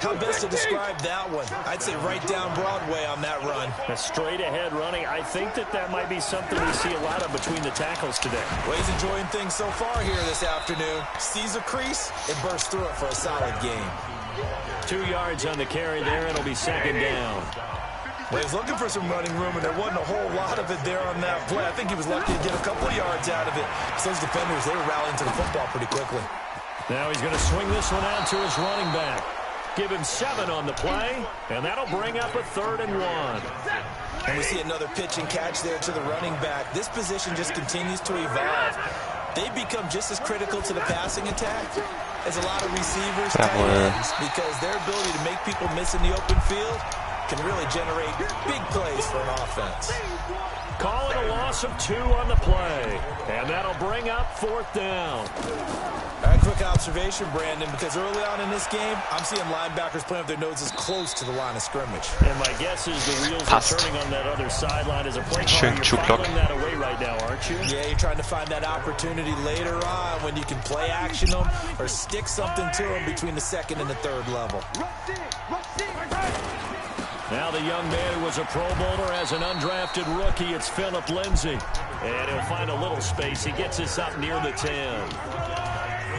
How best to describe that one? I'd say right down Broadway on that run. A straight-ahead running. I think that might be something we see a lot of between the tackles today. Well, he's enjoying things so far here this afternoon. Sees a crease and bursts through it for a solid gain. 2 yards on the carry there, and it'll be second down. Well, he was looking for some running room, and there wasn't a whole lot of it there on that play. I think he was lucky to get a couple of yards out of it. So those defenders, they were rallying to the football pretty quickly. Now he's going to swing this one out to his running back. Give him 7 on the play, and that'll bring up a 3rd and 1. And we see another pitch and catch there to the running back. This position just continues to evolve. They become just as critical to the passing attack as a lot of receivers, tight ends, because their ability to make people miss in the open field can really generate big plays for an offense. Call it a loss of 2 on the play, and that'll bring up 4th down. All right, quick observation, Brandon, because early on in this game, I'm seeing linebackers playing with their noses close to the line of scrimmage. And my guess is the wheels are turning on that other sideline as a play caller. You're filing that away right now, aren't you? Yeah, you're trying to find that opportunity later on when you can play action them or stick something to them between the 2nd and the 3rd level. Now the young man who was a Pro Bowler as an undrafted rookie, it's Phillip Lindsay. And he'll find a little space. He gets us up near the 10.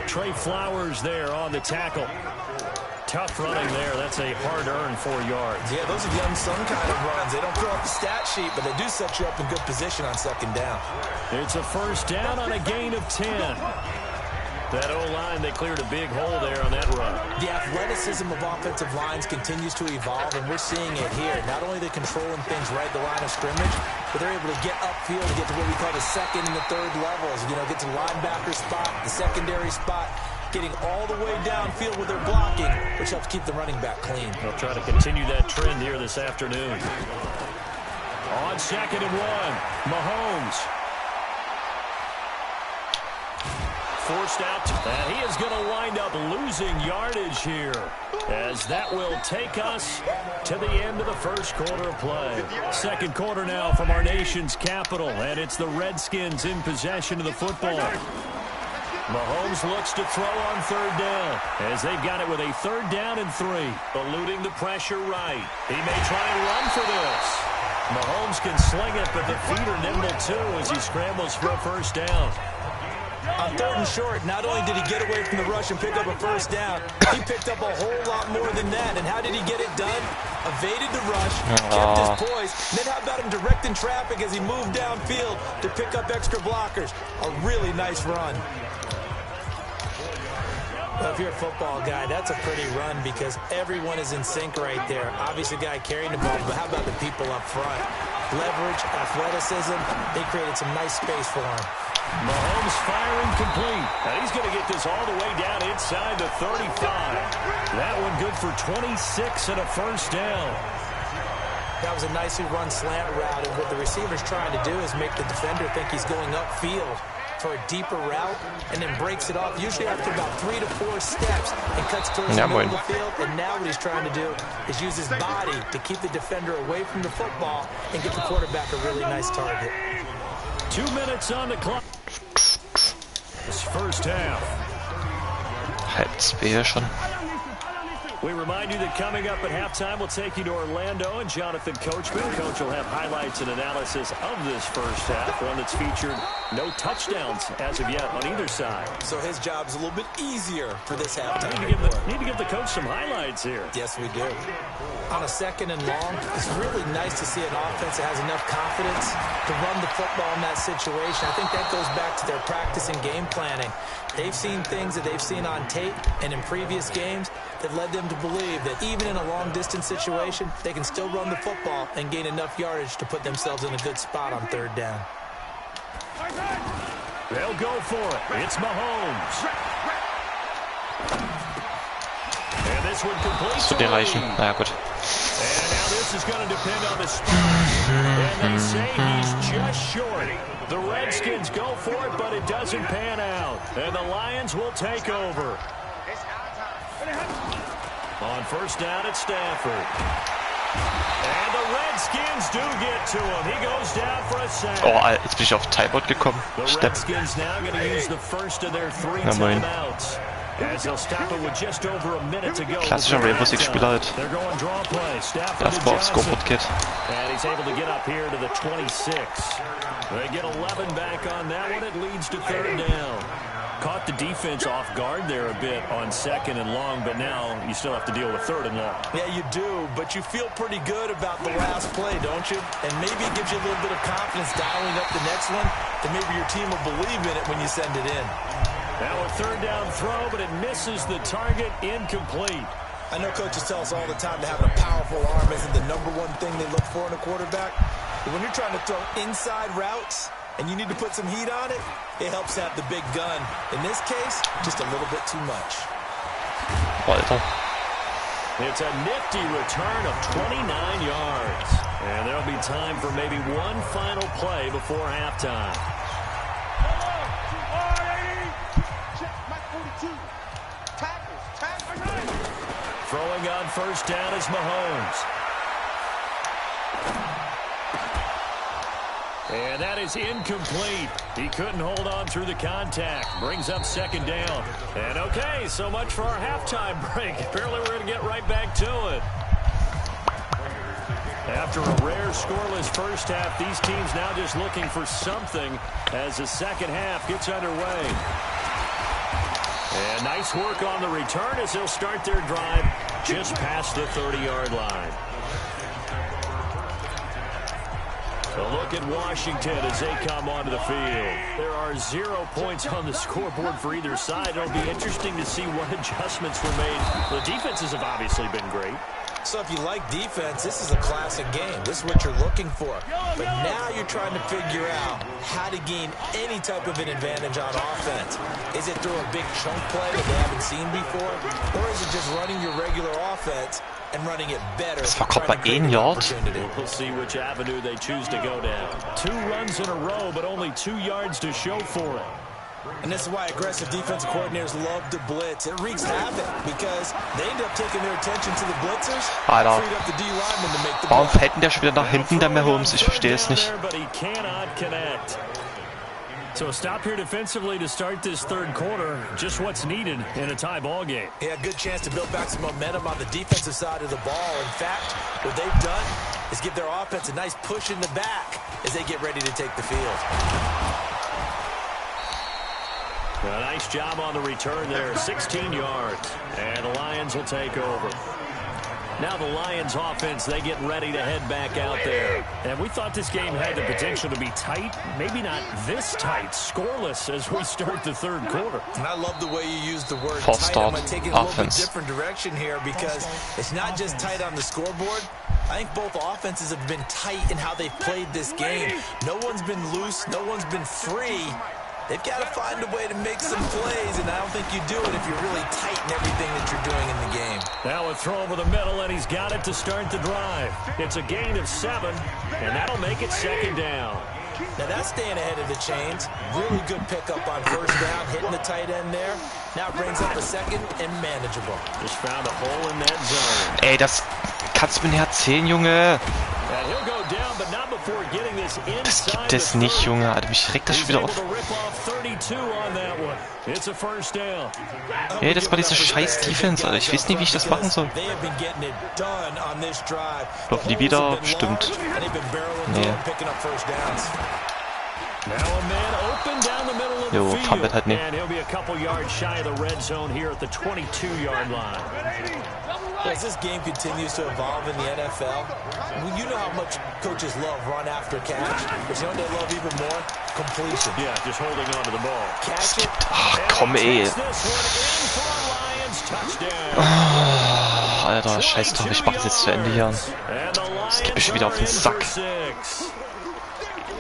Trey Flowers there on the tackle. Tough running there. That's a hard-earned 4 yards. Yeah, those are the unsung kind of runs. They don't fill up the stat sheet, but they do set you up in good position on 2nd down. It's a first down on a gain of 10. That O-line, they cleared a big hole there on that run. The athleticism of offensive lines continues to evolve, and we're seeing it here. Not only are they controlling things right at the line of scrimmage, but they're able to get upfield and get to what we call the 2nd and the 3rd levels. You know, get to the linebacker spot, the secondary spot, getting all the way downfield with their blocking, which helps keep the running back clean. They'll try to continue that trend here this afternoon. On 2nd and 1, Mahomes. Forced out, and he is going to wind up losing yardage here, as that will take us to the end of the first quarter of play. Second quarter now from our nation's capital, and it's the Redskins in possession of the football. Mahomes looks to throw on 3rd down, as they've got it with a 3rd down and 3, eluding the pressure right. He may try and run for this. Mahomes can sling it, but the feet are nimble too as he scrambles for a first down. On 3rd and short, not only did he get away from the rush and pick up a first down, he picked up a whole lot more than that. And how did he get it done? Evaded the rush, kept his poise. Then how about him directing traffic as he moved downfield to pick up extra blockers? A really nice run. Well, if you're a football guy, that's a pretty run because everyone is in sync right there. Obviously, the guy carrying the ball, but how about the people up front? Leverage, athleticism, they created some nice space for him. Mahomes firing complete. And he's going to get this all the way down inside the 35. That one good for 26 and a first down. That was a nicely run slant route, and what the receiver's trying to do is make the defender think he's going upfield for a deeper route, and then breaks it off, usually after about 3 to 4 steps, and cuts towards the middle of the field. And now what he's trying to do is use his body to keep the defender away from the football and get the quarterback a really nice target. 2 minutes on the clock. This first half. Halb 2 schon. We remind you that coming up at halftime, we'll take you to Orlando and Jonathan Coachman. Coach will have highlights and analysis of this first half, one that's featured no touchdowns as of yet on either side. So his job's a little bit easier for this halftime. Need to give the coach some highlights here. Yes, we do. on a second and long, it's really nice to see an offense that has enough confidence to run the football in that situation. I think that goes back to their practice and game planning. They've seen things that they've seen on tape and in previous games that led them to believe that even in a long-distance situation, they can still run the football and gain enough yardage to put themselves in a good spot on third down. They'll go for it. It's Mahomes. And this one complete. Das wird dir reichen. Naja, gut. And now this is going to depend on the spot. And they say he's just short. The Redskins go for it, but it doesn't pan out. And the Lions will take over. On first down at Stafford. And the Redskins do get to him. He goes down for a sack. Oh, jetzt bin ich auf Timeout gekommen. The Redskins now going to use the first of their 3 timeouts. As they'll stop it with just over a minute to go. Klassischer Rainbow Six Spieler halt. They're going draw play. Stafford Erstmal aufs Scoreboard geht. And he's able to get up here to the 26. They get 11 back on that one. It leads to third down. Caught the defense off guard there a bit on second and long, but now you still have to deal with third and long. Yeah, you do, but you feel pretty good about the last play, don't you? And maybe it gives you a little bit of confidence dialing up the next one, that maybe your team will believe in it when you send it in. Now a third down throw, but it misses the target, incomplete. I know coaches tell us all the time that having a powerful arm isn't the #1 thing they look for in a quarterback. But when you're trying to throw inside routes and you need to put some heat on it, it helps have the big gun. In this case, just a little bit too much. Alter. It's a nifty return of 29 yards. And there'll be time for maybe one final play before halftime. Throwing on first down is Mahomes. And that is incomplete. He couldn't hold on through the contact. Brings up second down. And okay, so much for our halftime break. Apparently we're going to get right back to it. After a rare scoreless first half, these teams now just looking for something as the second half gets underway. And nice work on the return as they'll start their drive just past the 30-yard line. A look at Washington as they come onto the field. There are 0 points on the scoreboard for either side. It'll be interesting to see what adjustments were made. The defenses have obviously been great. So if you like defense, this is a classic game. This is what you're looking for. But now you're trying to figure out how to gain any type of an advantage on offense. Is it through a big chunk play that they haven't seen before? Or is it just running your regular offense and running it better? Das war gerade bei 1 Yard. We'll see which avenue they choose to go down. 2 runs in a row, but only 2 yards to show for it. And this is why aggressive defensive coordinators love to blitz. It wreaks havoc because they end up taking their attention to the blitzers. Alter. Freed up the D-lineman to make the Warum block. fällt denn der schon wieder nach hinten, der Mahomes? Ich verstehe es nicht. But he cannot connect. So a stop here defensively to start this third quarter. Just what's needed in a tie ball game. Yeah, good chance to build back some momentum on the defensive side of the ball. In fact, what they've done is give their offense a nice push in the back as they get ready to take the field. A nice job on the return there, 16 yards. And the Lions will take over. Now the Lions offense, they get ready to head back out there. And we thought this game had the potential to be tight. Maybe not this tight, scoreless as we start the third quarter. And I love the way you use the word False tight. I'm start going to take it a little bit offense. different direction here because it's not just tight on the scoreboard. I think both offenses have been tight in how they've played this game. No one's been loose. No one's been free. They've got to find a way to make some plays, and I don't think you do it if you're really tight in everything that you're doing in the game. Now a throw over the middle, and he's got it to start the drive. It's a gain of 7, and that'll make it second down. Now that's staying ahead of the chains. Really good pickup on first down, hitting the tight end there. Now brings up a second and manageable. Just found a hole in that zone. Ey, das kannst du mir nicht erzählen, Junge. And he'll go down, but not before getting this Das inside gibt es the nicht, 30. Junge. Alter, mich regt das He's schon wieder able auf. to rip off 32 on that one. It's a first down. Ey, das war diese scheiß Defense, Alter. Ich weiß nie, wie ich das machen soll. They have been getting it done on this drive. Laufen die wieder? Stimmt. Nee. Now a man open down the middle of the Jo, field. fummelt halt nicht. And he'll be a couple yards shy of the red zone here at the 22-yard line. As this game continues to evolve in the NFL, you know how much coaches love run after catch, but you know what they love even more? Completion. Yeah, just holding on to the ball. Catch it. Ach, komm ey. Alter, scheiß drauf, ich mach das jetzt zu Ende hier. Das geht mir schon wieder auf den Sack.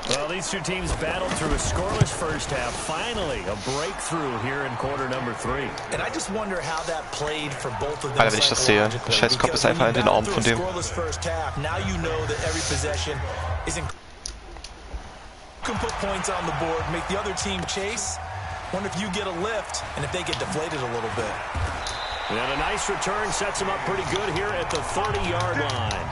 Well, these two teams battled through a scoreless first half. Finally, a breakthrough here in quarter number 3. And I just wonder how that played for both of them. Alter, wenn ich das sehe, der scheiß Kopf ist einfach in den Arm von dem. Now you know that every possession isn't. You can put points on the board, make the other team chase. Wonder if you get a lift and if they get deflated a little bit. And a nice return sets them up pretty good here at the 30-yard line.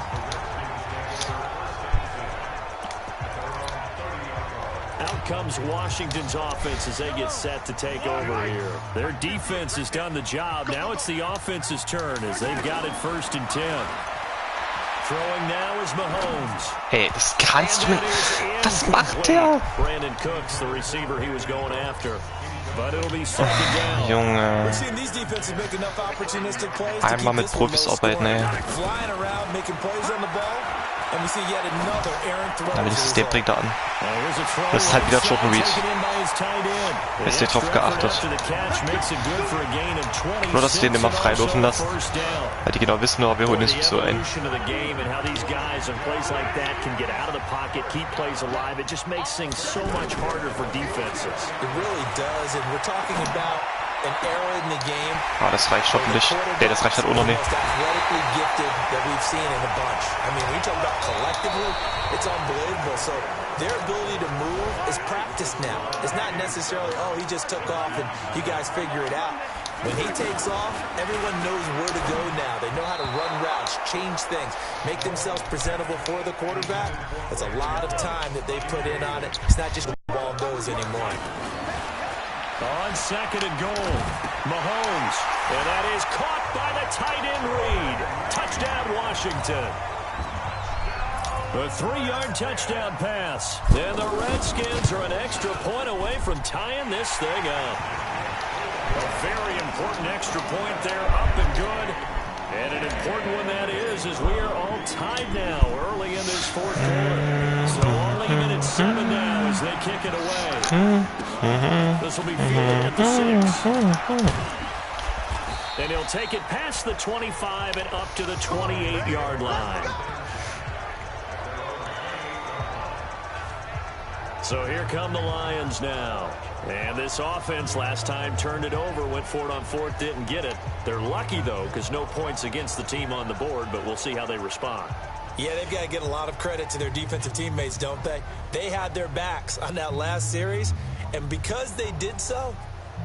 Out comes Washington's offense as they get set to take over here. Their defense has done the job. Now it's the offense's turn as they've got it 1st and 10. Throwing now is Mahomes. Hey, das kannst du mir... Was macht der? Brandon Cooks, the receiver he was going after. But it'll be second down. Junge. Einmal mit Profis arbeiten, ey. Na, wenigstens der bringt da an. Das ist halt wieder Jordan Reed. Ist nicht drauf geachtet. Nur, dass sie den immer frei laufen lassen. Weil die genau wissen, wir holen nicht so ein. Ah, das reicht hoffentlich. Nee, das reicht halt auch noch nicht. Their ability to move is practiced now. It's not necessarily, oh, he just took off and you guys figure it out. When he takes off, everyone knows where to go now. They know how to run routes, change things, make themselves presentable for the quarterback. That's a lot of time that they put in on it. It's not just where the ball goes anymore. On 2nd and goal, Mahomes. And that is caught by the tight end Reed. Touchdown, Washington. A 3-yard touchdown pass. And the Redskins are an extra point away from tying this thing up. A very important extra point there, up and good. And an important one that is, as we are all tied now early in this 4th quarter. So only a minute 7 now as they kick it away. This will be fielded at the 6. And he'll take it past the 25 and up to the 28-yard line. So here come the Lions now. And this offense last time turned it over, went for it on 4th, didn't get it. They're lucky, though, because no points against the team on the board, but we'll see how they respond. Yeah, they've got to get a lot of credit to their defensive teammates, don't they? They had their backs on that last series, and because they did so,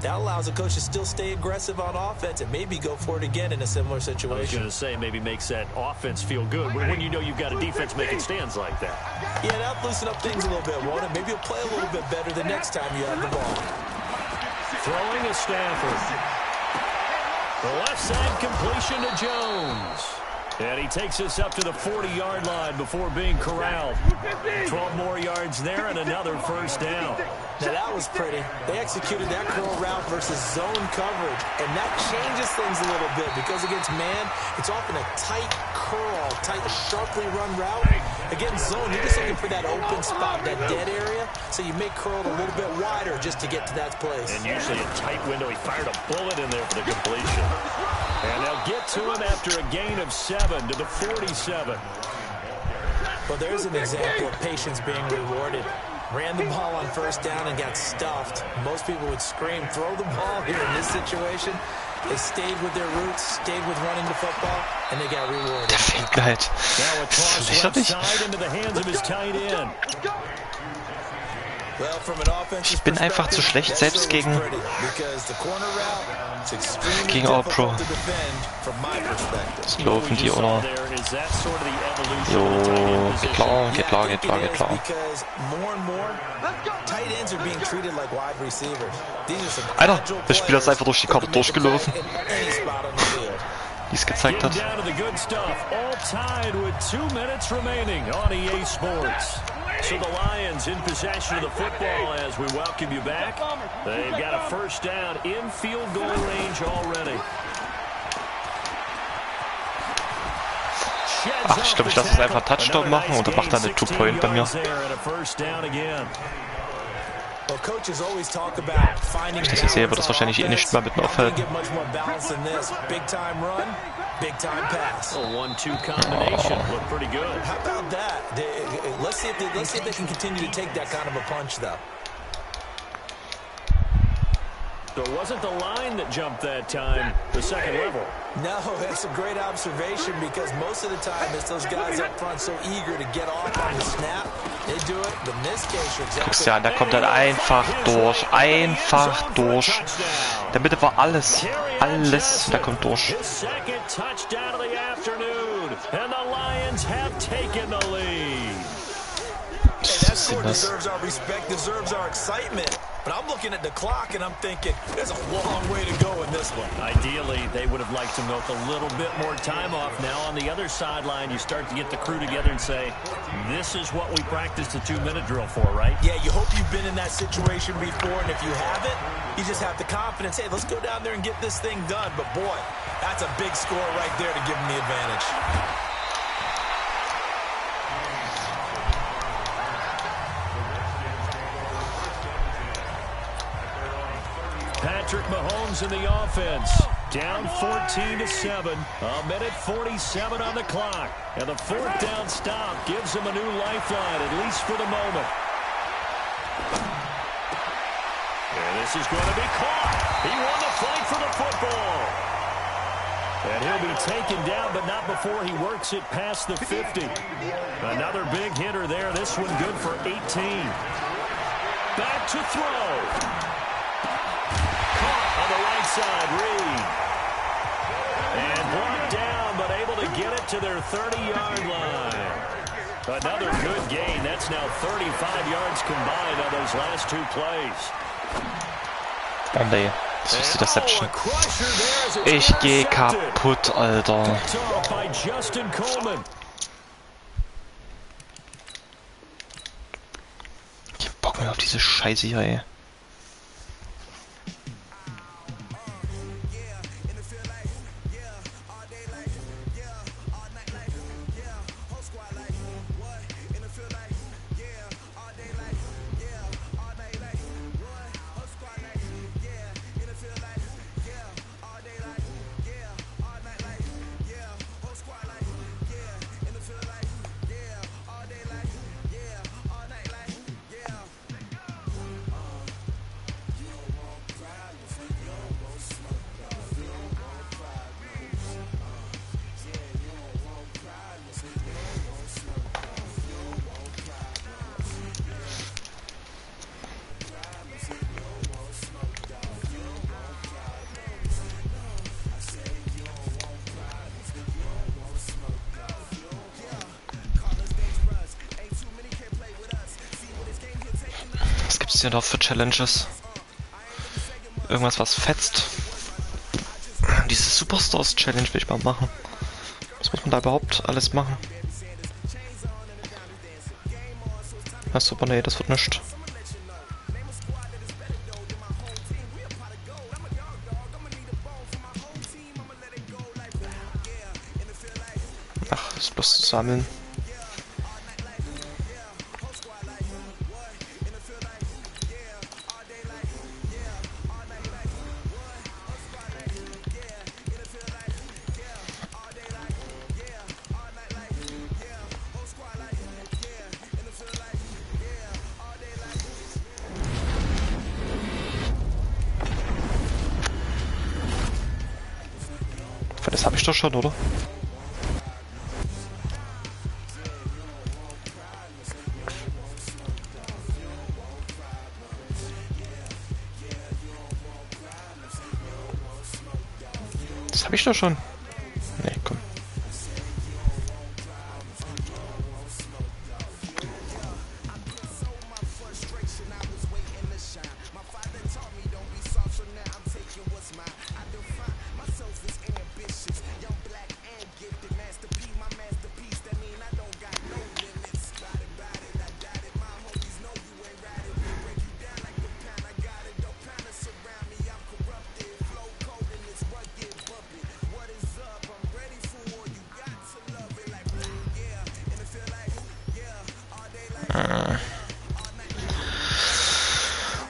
that allows a coach to still stay aggressive on offense and maybe go for it again in a similar situation. I was going to say, maybe makes that offense feel good when you know you've got a defense making stands like that. Yeah, that'll loosen up things a little bit, won't it? Maybe you'll play a little bit better the next time you have the ball. Throwing a Stafford. The left side completion to Jones. And he takes us up to the 40-yard line before being corralled. 12 more yards there and another 1st down. Now that was pretty. They executed that curl route versus zone coverage, and that changes things a little bit because against man, it's often a tight curl, tight, sharply run route. Against zone, you're just looking for that open spot, that dead area, so you make curl a little bit wider just to get to that place. And usually a tight window. He fired a bullet in there for the completion. And they'll get to him after a gain of 7 to the 47. Well, there's an example of patience being rewarded. Ran the ball on 1st down and got stuffed. Most people would scream, throw the ball here in this situation. They stayed with their roots, stayed with running the football, and they got rewarded. Der fehlt mir halt. Now a toss left side into the hands of his tight end. Ich bin einfach zu schlecht, selbst gegen All-Pro. Das laufen die, oder? Jo, geht klar, geht klar, geht klar, geht klar. Alter, der Spieler ist einfach durch die Karte durchgelaufen. Die es gezeigt hat. So the Lions in possession of the football as we welcome you back. They've got a 1st down in field goal range already. Ach, ich glaube, ich lasse es einfach Touchdown machen und dann macht er eine 2-Point bei mir. Ich das hier sehe, wird das wahrscheinlich eh nicht mehr mit mir aufhalten. Big time pass. A 1-2 combination looked pretty good. How about that? Let's see if they can continue to take that kind of a punch, though. So it wasn't the line that jumped that time, the second level. No, that's a great observation because most of the time it's those guys up front so eager to get off on the snap. They do it, but in this case, you're exactly... Guckst ja, da kommt er einfach durch. Einfach durch. In der Mitte war alles. Alles. Da kommt durch. That score deserves our respect, deserves our excitement. But I'm looking at the clock and I'm thinking, there's a long way to go in this one. Ideally, they would have liked to milk a little bit more time off. Now on the other sideline, you start to get the crew together and say, this is what we practiced a 2-minute drill for, right? Yeah, you hope you've been in that situation before, and if you haven't, you just have the confidence, hey, let's go down there and get this thing done. But boy, that's a big score right there to give them the advantage. Patrick Mahomes in the offense, down 14-7, a minute 47 on the clock, and the fourth down stop gives him a new lifeline, at least for the moment. And this is going to be caught. He won the fight for the football. And he'll be taken down, but not before he works it past the 50. Another big hitter there, this one good for 18. Back to throw. On the right side, Reed. And brought down, but able to get it to their 30-yard line. Another good gain. That's now 35 yards combined on those last two plays. Oh nee, das ist die Deception. Ich geh kaputt, Alter. Ich hab Bock mehr auf diese Scheiße hier, ey. Was gibt's hier noch für Challenges? Irgendwas, was fetzt. Diese Superstars Challenge will ich mal machen. Was muss man da überhaupt alles machen? Na super, nee, das wird nichts. Ach, ist bloß zu sammeln. Das habe ich doch schon, oder? Das habe ich doch schon. Nee, komm.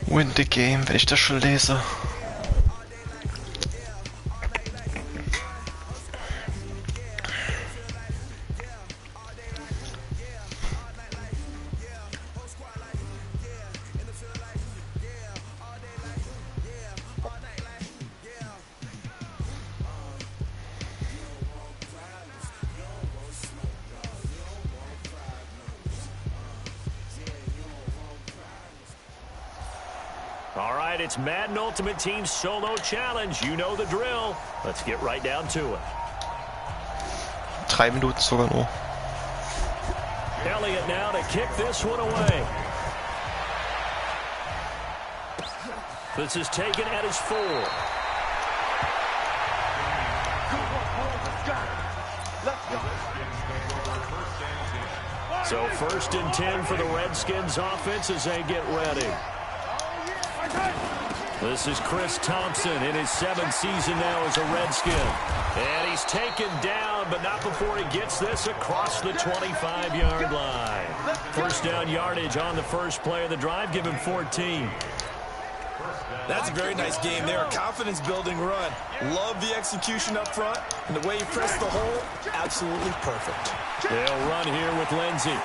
Win the game, wenn ich das schon lese. All right, it's Madden Ultimate Team Solo Challenge. You know the drill. Let's get right down to it. 3 Minuten sogar nur. Elliott now to kick this one away. This is taken at his 4. So 1st and 10 for the Redskins offense as they get ready. This is Chris Thompson in his 7th season now as a Redskin. And he's taken down, but not before he gets this across the 25-yard line. 1st down yardage on the first play of the drive. Give him 14. That's a very nice game there. Confidence-building run. Love the execution up front. And the way he pressed the hole, absolutely perfect. They'll run here with Lindsey.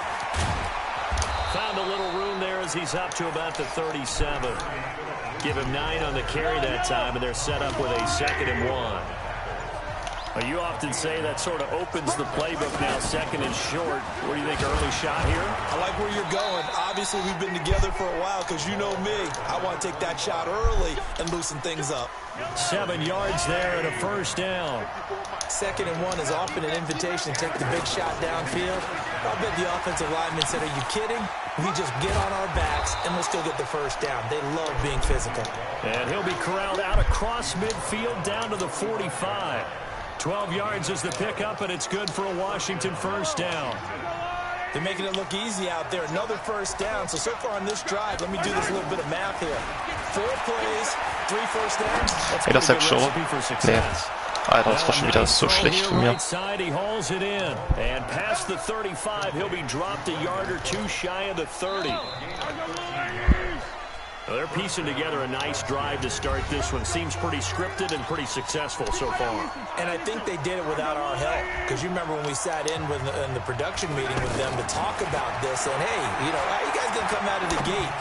Found a little room there as he's up to about the 37. Give him 9 on the carry that time, and they're set up with a 2nd and 1. Well, you often say that sort of opens the playbook now, 2nd and short. What do you think, early shot here? I like where you're going. Obviously, we've been together for a while because you know me. I want to take that shot early and loosen things up. 7 yards there and a 1st down. 2nd and 1 is often an invitation to take the big shot downfield. I bet the offensive lineman said, are you kidding? We just get on our backs and we'll still get the 1st down. They love being physical. And he'll be corralled out across midfield down to the 45. 12 yards is the pickup, and it's good for a Washington 1st down. They're making it look easy out there. Another 1st down. So far on this drive, let me do this little bit of math here. 4 plays, 3 1st downs. Ey, das ist schon. Nee. Alter, das war schon wieder so schlecht von mir. He hauls it in. And past the 35, he'll be dropped a yard or 2 shy of the 30. Well, they're piecing together a nice drive to start this one. Seems pretty scripted and pretty successful so far. And I think they did it without our help. Because you remember when we sat in the production meeting with them to talk about this. And, hey, you know, how you guys going to come out of the gate?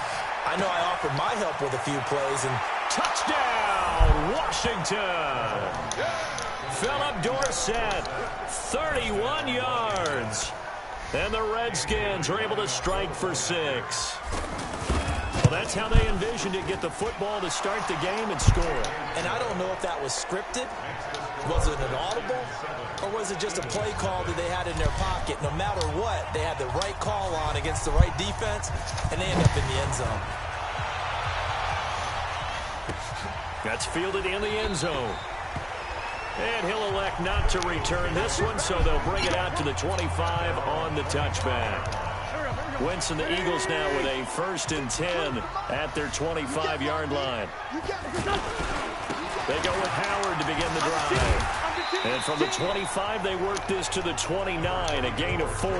I know I offered my help with a few plays. And touchdown, Washington! Philip Dorsett, 31 yards. And the Redskins are able to strike for 6. Well, that's how they envisioned it, get the football to start the game and score. And I don't know if that was scripted, was it an audible, or was it just a play call that they had in their pocket? No matter what, they had the right call on against the right defense, and they end up in the end zone. That's fielded in the end zone. And he'll elect not to return this one, so they'll bring it out to the 25 on the touchback. Wentz and the Eagles now with a 1st and 10 at their 25-yard line. They go with Howard to begin the drive. And from the 25, they work this to the 29, a gain of 4.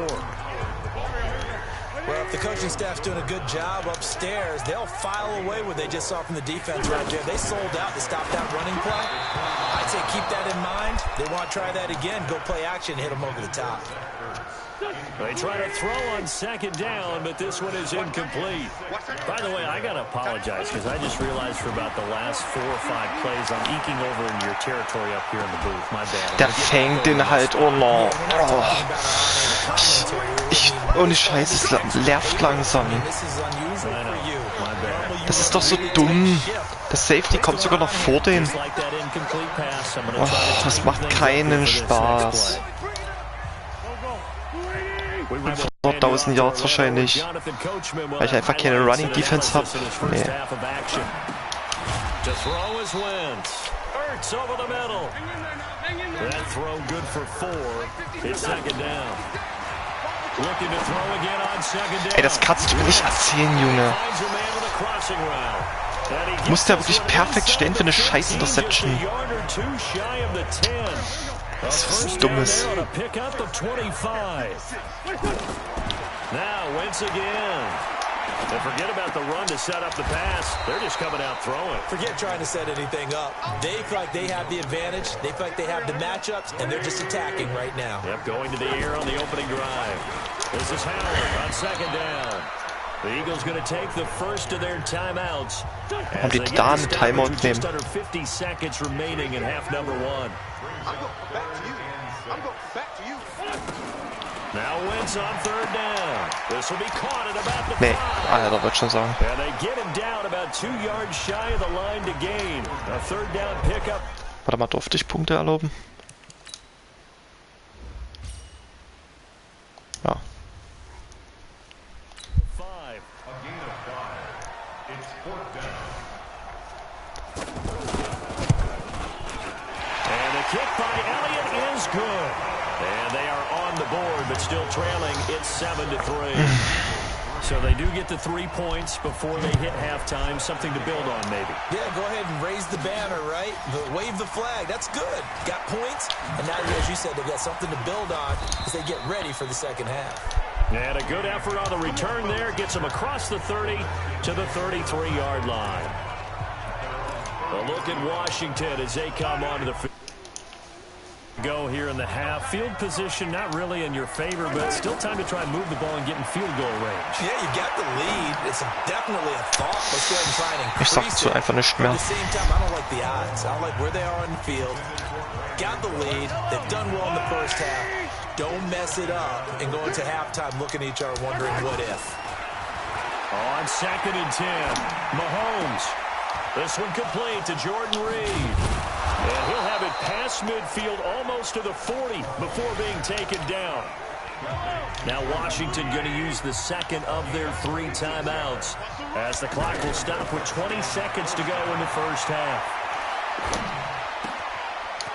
Well, if the coaching staff's doing a good job upstairs, they'll file away what they just saw from the defense right there. They sold out to stop that running play. I'd say keep that in mind. They want to try that again, go play action, hit them over the top. They try to throw on 2nd down, but this one is incomplete. By the way, I got to apologize because I just realized for about the last 4 or 5 plays I'm eking over into your territory up here in the booth. My bad. Der fängt den halt, oh no. Ohne Scheiß, es nervt langsam. Das ist doch so dumm. Der Safety kommt sogar noch vor den. Oh, das macht keinen Spaß. 500.000 Yards wahrscheinlich, weil ich einfach keine Running Defense habe. Nee. Ey, das kannst du mir nicht erzählen, Junge. Muss der wirklich perfekt stellen für eine scheiß Interception? Das ist was Dummes. Now Wentz again. And forget about the run to set up the pass. They're just coming out throwing. Forget trying to set anything up. They feel like they have the advantage. They feel like they have the matchups, and they're just attacking right now. Yep, going to the air on the opening drive. This is Howard on second down. The Eagles going to take the first of their timeouts. Haben die da eine Timeout nehmen? Just under 50 seconds remaining in half number one. Now Wentz on third down. This will be caught at about the 5. Ja, da wollte ich schon sagen. And they get him down about 2 yards shy of the line to gain. A third down pickup. Warte mal, durfte ich Punkte erlauben? Ja. 5. And the kick by Elliott is good. And they are on the board, but still trailing. It's 7-3. So they do get the 3 points before they hit halftime. Something to build on, maybe. Yeah, go ahead and raise the banner, right? Wave the flag. That's good. Got points. And now, as you said, they've got something to build on as they get ready for the second half. And a good effort on the return there. Gets them across the 30 to the 33-yard line. A look at Washington as they come onto the field. Go here in the half. Field position not really in your favor, but still time to try and move the ball and get in field goal range. Yeah, you got the lead. It's definitely a thought. Let's go ahead and try and increase Ich sag dazu einfach nicht mehr. At the same time, I don't like the odds. I don't like where they are on the field. Got the lead. They've done well in the first half. Don't mess it up and go into halftime looking at each other wondering what if. On second and 10, Mahomes. This one complete to Jordan Reed. And he'll have it past midfield almost to the 40 before being taken down. Now Washington going to use the second of their 3 timeouts as the clock will stop with 20 seconds to go in the first half.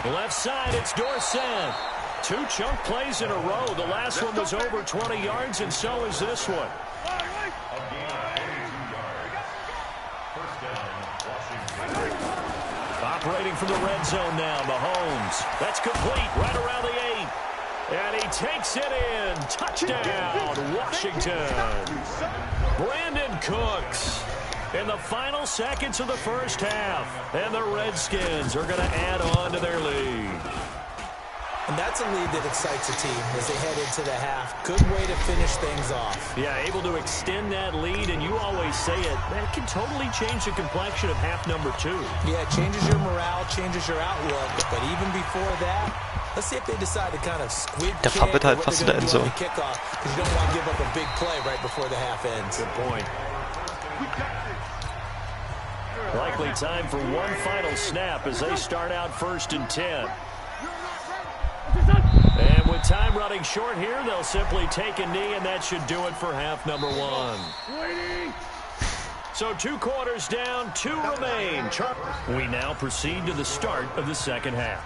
Left side, it's Dorsett. 2 chunk plays in a row. The last one was over 20 yards, and so is this one. Operating from the red zone now, Mahomes. That's complete right around the 8. And he takes it in. Touchdown, Washington. Brandon Cooks in the final seconds of the first half. And the Redskins are going to add on to their lead. And that's a lead that excites a team as they head into the half. Good way to finish things off. Yeah, able to extend that lead, and you always say it, that can totally change the complexion of half number 2. Yeah, it changes your morale, changes your outlook. But even before that, let's see if they decide to kind of squid kick or what they're going to do on the kickoff, because you don't want to give up a big play right before the half ends. Good point. Likely time for one final snap as they start out 1st and 10. And with time running short here, they'll simply take a knee, and that should do it for half number 1. So 2 quarters down, 2 remain. We now proceed to the start of the second half.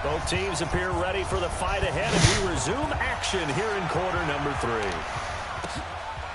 Both teams appear ready for the fight ahead, and we resume action here in quarter number 3.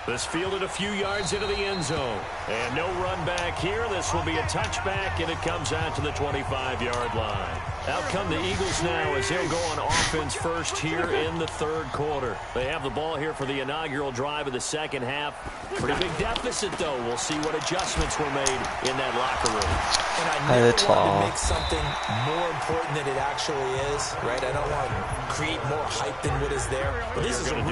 This fielded a few yards into the end zone. And no run back here. This will be a touchback, and it comes out to the 25-yard line. Out come the Eagles now as they'll go on offense first here in the 3rd quarter. They have the ball here for the inaugural drive of the second half. Pretty big deficit, though. We'll see what adjustments were made in that locker room. And I never want to make something more important than it actually is, right? I don't want to create more hype than what is there. But this is I'm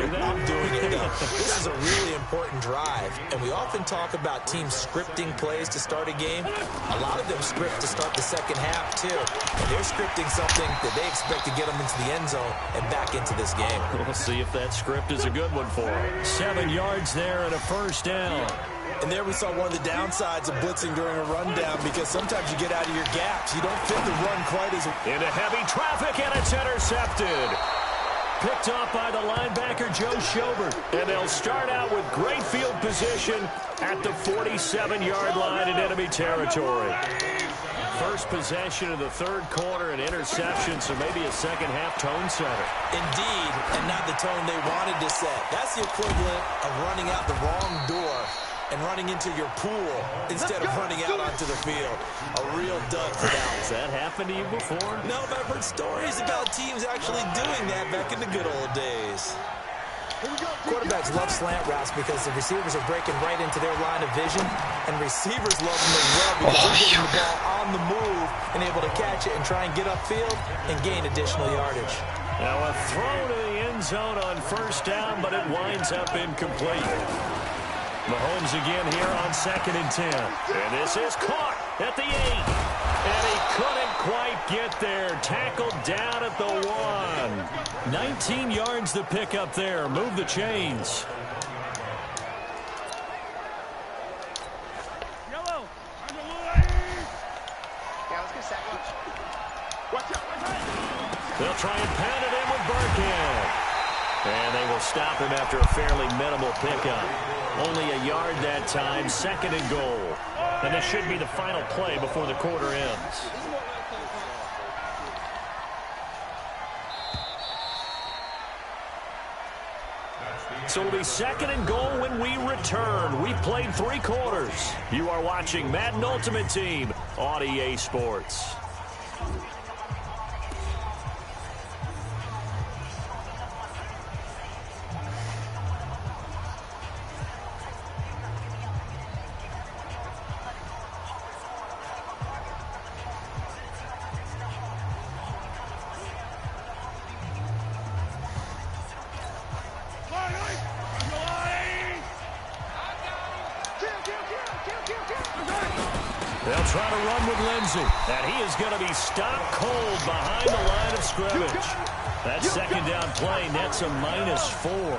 doing it, though. This is a really important drive. And we often talk about teams scripting plays to start a game. A lot of them script to start the second half, too. And they're scripting something that they expect to get them into the end zone and back into this game. We'll see if that script is a good one for them. 7 yards there and a first down. And there we saw one of the downsides of blitzing during a rundown, because sometimes you get out of your gaps. You don't fit the run quite as... Into heavy traffic, and it's intercepted. Picked off by the linebacker, Joe Schobert. And they'll start out with great field position at the 47-yard line in enemy territory. First possession of the 3rd quarter, an interception, so maybe a second-half tone setter. Indeed, and not the tone they wanted to set. That's the equivalent of running out the wrong door and running into your pool instead of running out onto the field. A real dud for that. Has that happened to you before? No, but I've heard stories about teams actually doing that back in the good old days. Quarterbacks love slant routes because the receivers are breaking right into their line of vision, and receivers love them as well because they're getting the ball on the move and able to catch it and try and get upfield and gain additional yardage. Now a throw to the end zone on first down, but it winds up incomplete. Mahomes again here on 2nd and 10. And this is caught at the 8. And he couldn't quite get there. Tackled down at the 1. 19 yards to pick up there. Move the chains. They'll try and pound it in with Burkhead. And they will stop him after a fairly minimal pickup. Only a yard that time, 2nd and goal. And this should be the final play before the quarter ends. So it'll be 2nd and goal when we return. We've played 3 quarters. You are watching Madden Ultimate Team on EA Sports. They'll try to run with Lindsey. And he is going to be stopped cold behind the line of scrimmage. That 2nd down play nets a -4.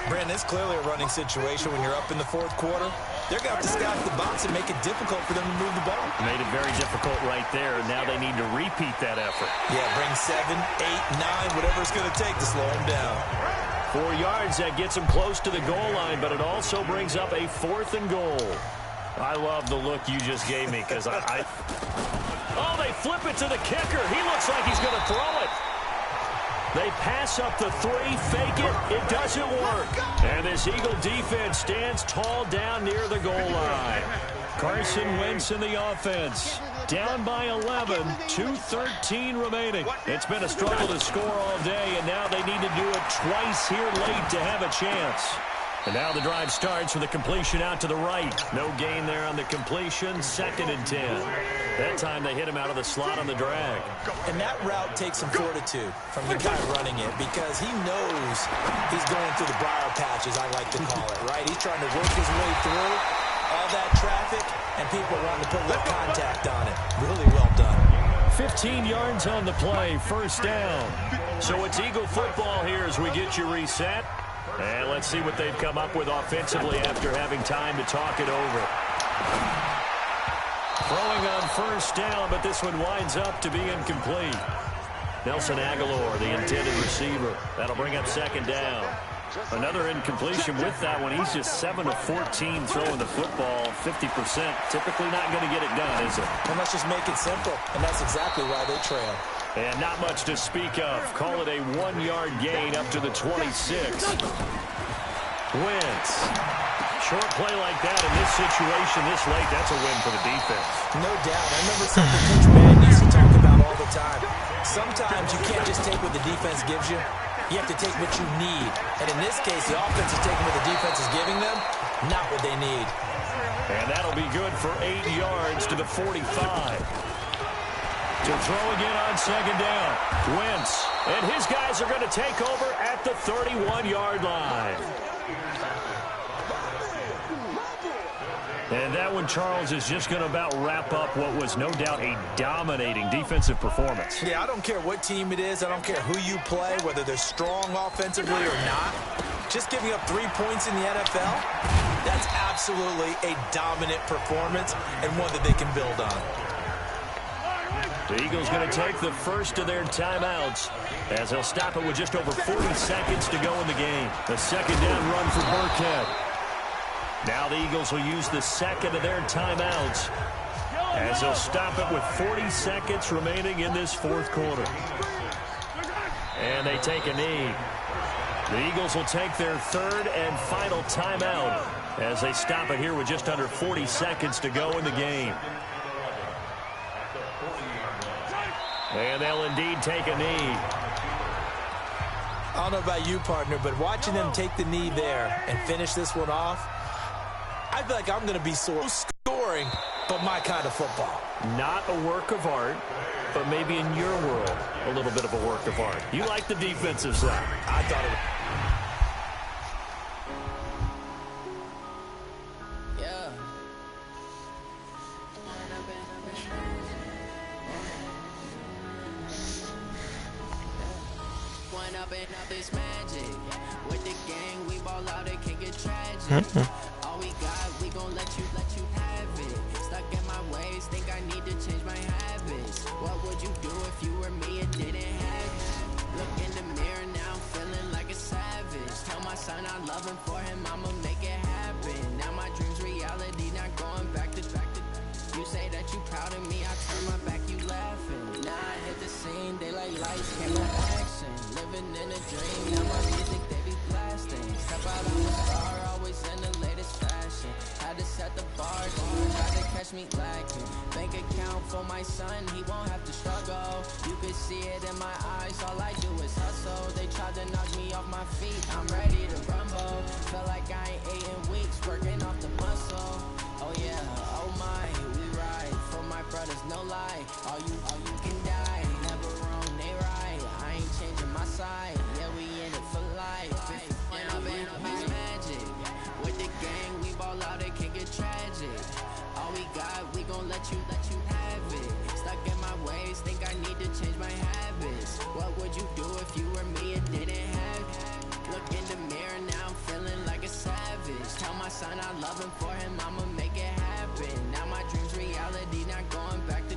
Brandon, it's clearly a running situation when you're up in the 4th quarter. They're going to have to stack the box and make it difficult for them to move the ball. Made it very difficult right there. Now they need to repeat that effort. Yeah, bring 7, 8, 9, whatever it's going to take to slow them down. 4 yards, that gets him close to the goal line, but it also brings up a 4th and goal. I love the look you just gave me because Oh, they flip it to the kicker. He looks like he's going to throw it. They pass up the 3, fake it. It doesn't work. And this Eagle defense stands tall down near the goal line. Carson Wentz in the offense. Down by 11, 2:13 remaining. It's been a struggle to score all day, and now they need to do it twice here late to have a chance. And now the drive starts with a completion out to the right. No gain there on the completion. 2nd and 10. That time they hit him out of the slot on the drag. And that route takes some fortitude from the guy running it because he knows he's going through the briar patch, as I like to call it, right? He's trying to work his way through all that traffic, and people want to put a little contact on it. Really well done. 15 yards on the play, 1st down. So it's Eagle football here as we get you reset. And let's see what they've come up with offensively after having time to talk it over. Throwing on 1st down, but this one winds up to be incomplete. Nelson Aguilar, the intended receiver. That'll bring up 2nd down. Another incompletion with that one. He's just 7 of 14 throwing the football, 50%. Typically not going to get it done, is it? And let's just make it simple, and that's exactly why they trail. And not much to speak of. Call it a 1-yard gain up to the 26. Wentz. Short play like that in this situation this late, that's a win for the defense. No doubt. I remember something Coach Madden used to talk about all the time. Sometimes you can't just take what the defense gives you. You have to take what you need. And in this case, the offense is taking what the defense is giving them, not what they need. And that'll be good for 8 yards to the 45. To throw again on 2nd down. Wentz. And his guys are going to take over at the 31-yard line. And that one, Charles, is just going to about wrap up what was no doubt a dominating defensive performance. Yeah, I don't care what team it is. I don't care who you play, whether they're strong offensively or not. Just giving up 3 points in the NFL, that's absolutely a dominant performance and one that they can build on. The Eagles going to take the first of their timeouts as they'll stop it with just over 40 seconds to go in the game. The 2nd down run for Burkhead. Now the Eagles will use the 2nd of their timeouts as they'll stop it with 40 seconds remaining in this 4th quarter. And they take a knee. The Eagles will take their 3rd and final timeout As they stop it here with just under 40 seconds to go in the game. And they'll indeed take a knee. I don't know about you, partner, but watching them take the knee there and finish this one off, I feel like I'm going to be scoring, but my kind of football. Not a work of art, but maybe in your world, a little bit of a work of art. You like the defensive side. I thought it was. This magic with the gang, we ball out, it can get tragic. All we got, we gon' let you have it. Stuck in my ways, think I need to change my habits. What would you do if you were me and didn't have it? Look in the mirror now, feeling like a savage. Tell my son I love him, for him I'ma make it happen. Now my dreams reality, not going back to. You say that you proud of me, I turn my back, you laughing. Now I hit the scene, they like lights, camera, action. Living in a dream, now my music, they be blasting. Step out on the star, always in the latest fashion. Had to set the bar, tried to catch me lacking. Bank account for my son, he won't have to struggle. You can see it in my eyes, all I do is hustle. They tried to knock me off my feet, I'm ready to rumble. Felt like I ain't ate in weeks, working off the muscle. Oh yeah, oh my, we ride for my brothers, no lie. All you can die, never wrong, they right. I ain't changing my side, yeah, we in it for life. When I've been magic with the gang, we ball out, it can get tragic. All we got, we gon' let you have it. Stuck in my ways, think I need to change my habits. What would you do if you were me and didn't have it? Look in the mirror now, feeling like a savage. Tell my son I love him, for him I'ma make it happen. Now my dreams reality, not going back to.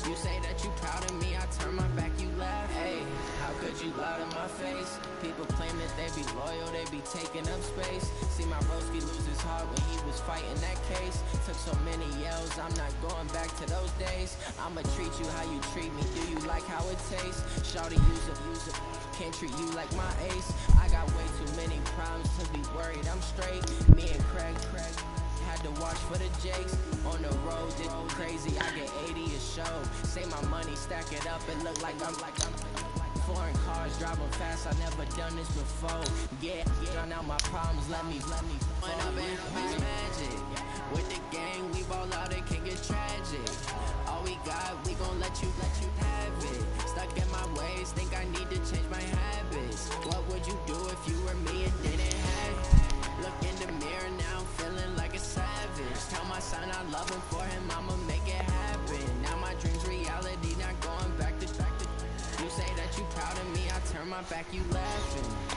You say that you proud of me, I turn my back, you laugh. Hey, how could you lie to my face? People claim that they be loyal, they be taking up space. See my broski lose his heart when he was fighting that case. Took so many yells, I'm not going back to those days. I'ma treat you how you treat me, do you like how it tastes? Shawty, use it, can't treat you like my ace. I got way too many problems to be worried, I'm straight. Me and Craig had to watch for the Jakes. On the road, it's crazy, I get 80 a show. Say my money, stack it up, it look like I'm foreign cars, driving fast, I never done this before. Yeah, drown out my problems, let me. When I've been magic with the gang, we ball out, it can get tragic. All we got, we gon' let you have it. Stuck in my ways, think I need to change my habits. What would you do if you were me and didn't have it? Look in the mirror now, feeling like a savage. Tell my son I love him, for him I'ma make it happen. Now my dreams reality, not going back to. You say that you proud of me, I turn my back, you laughing.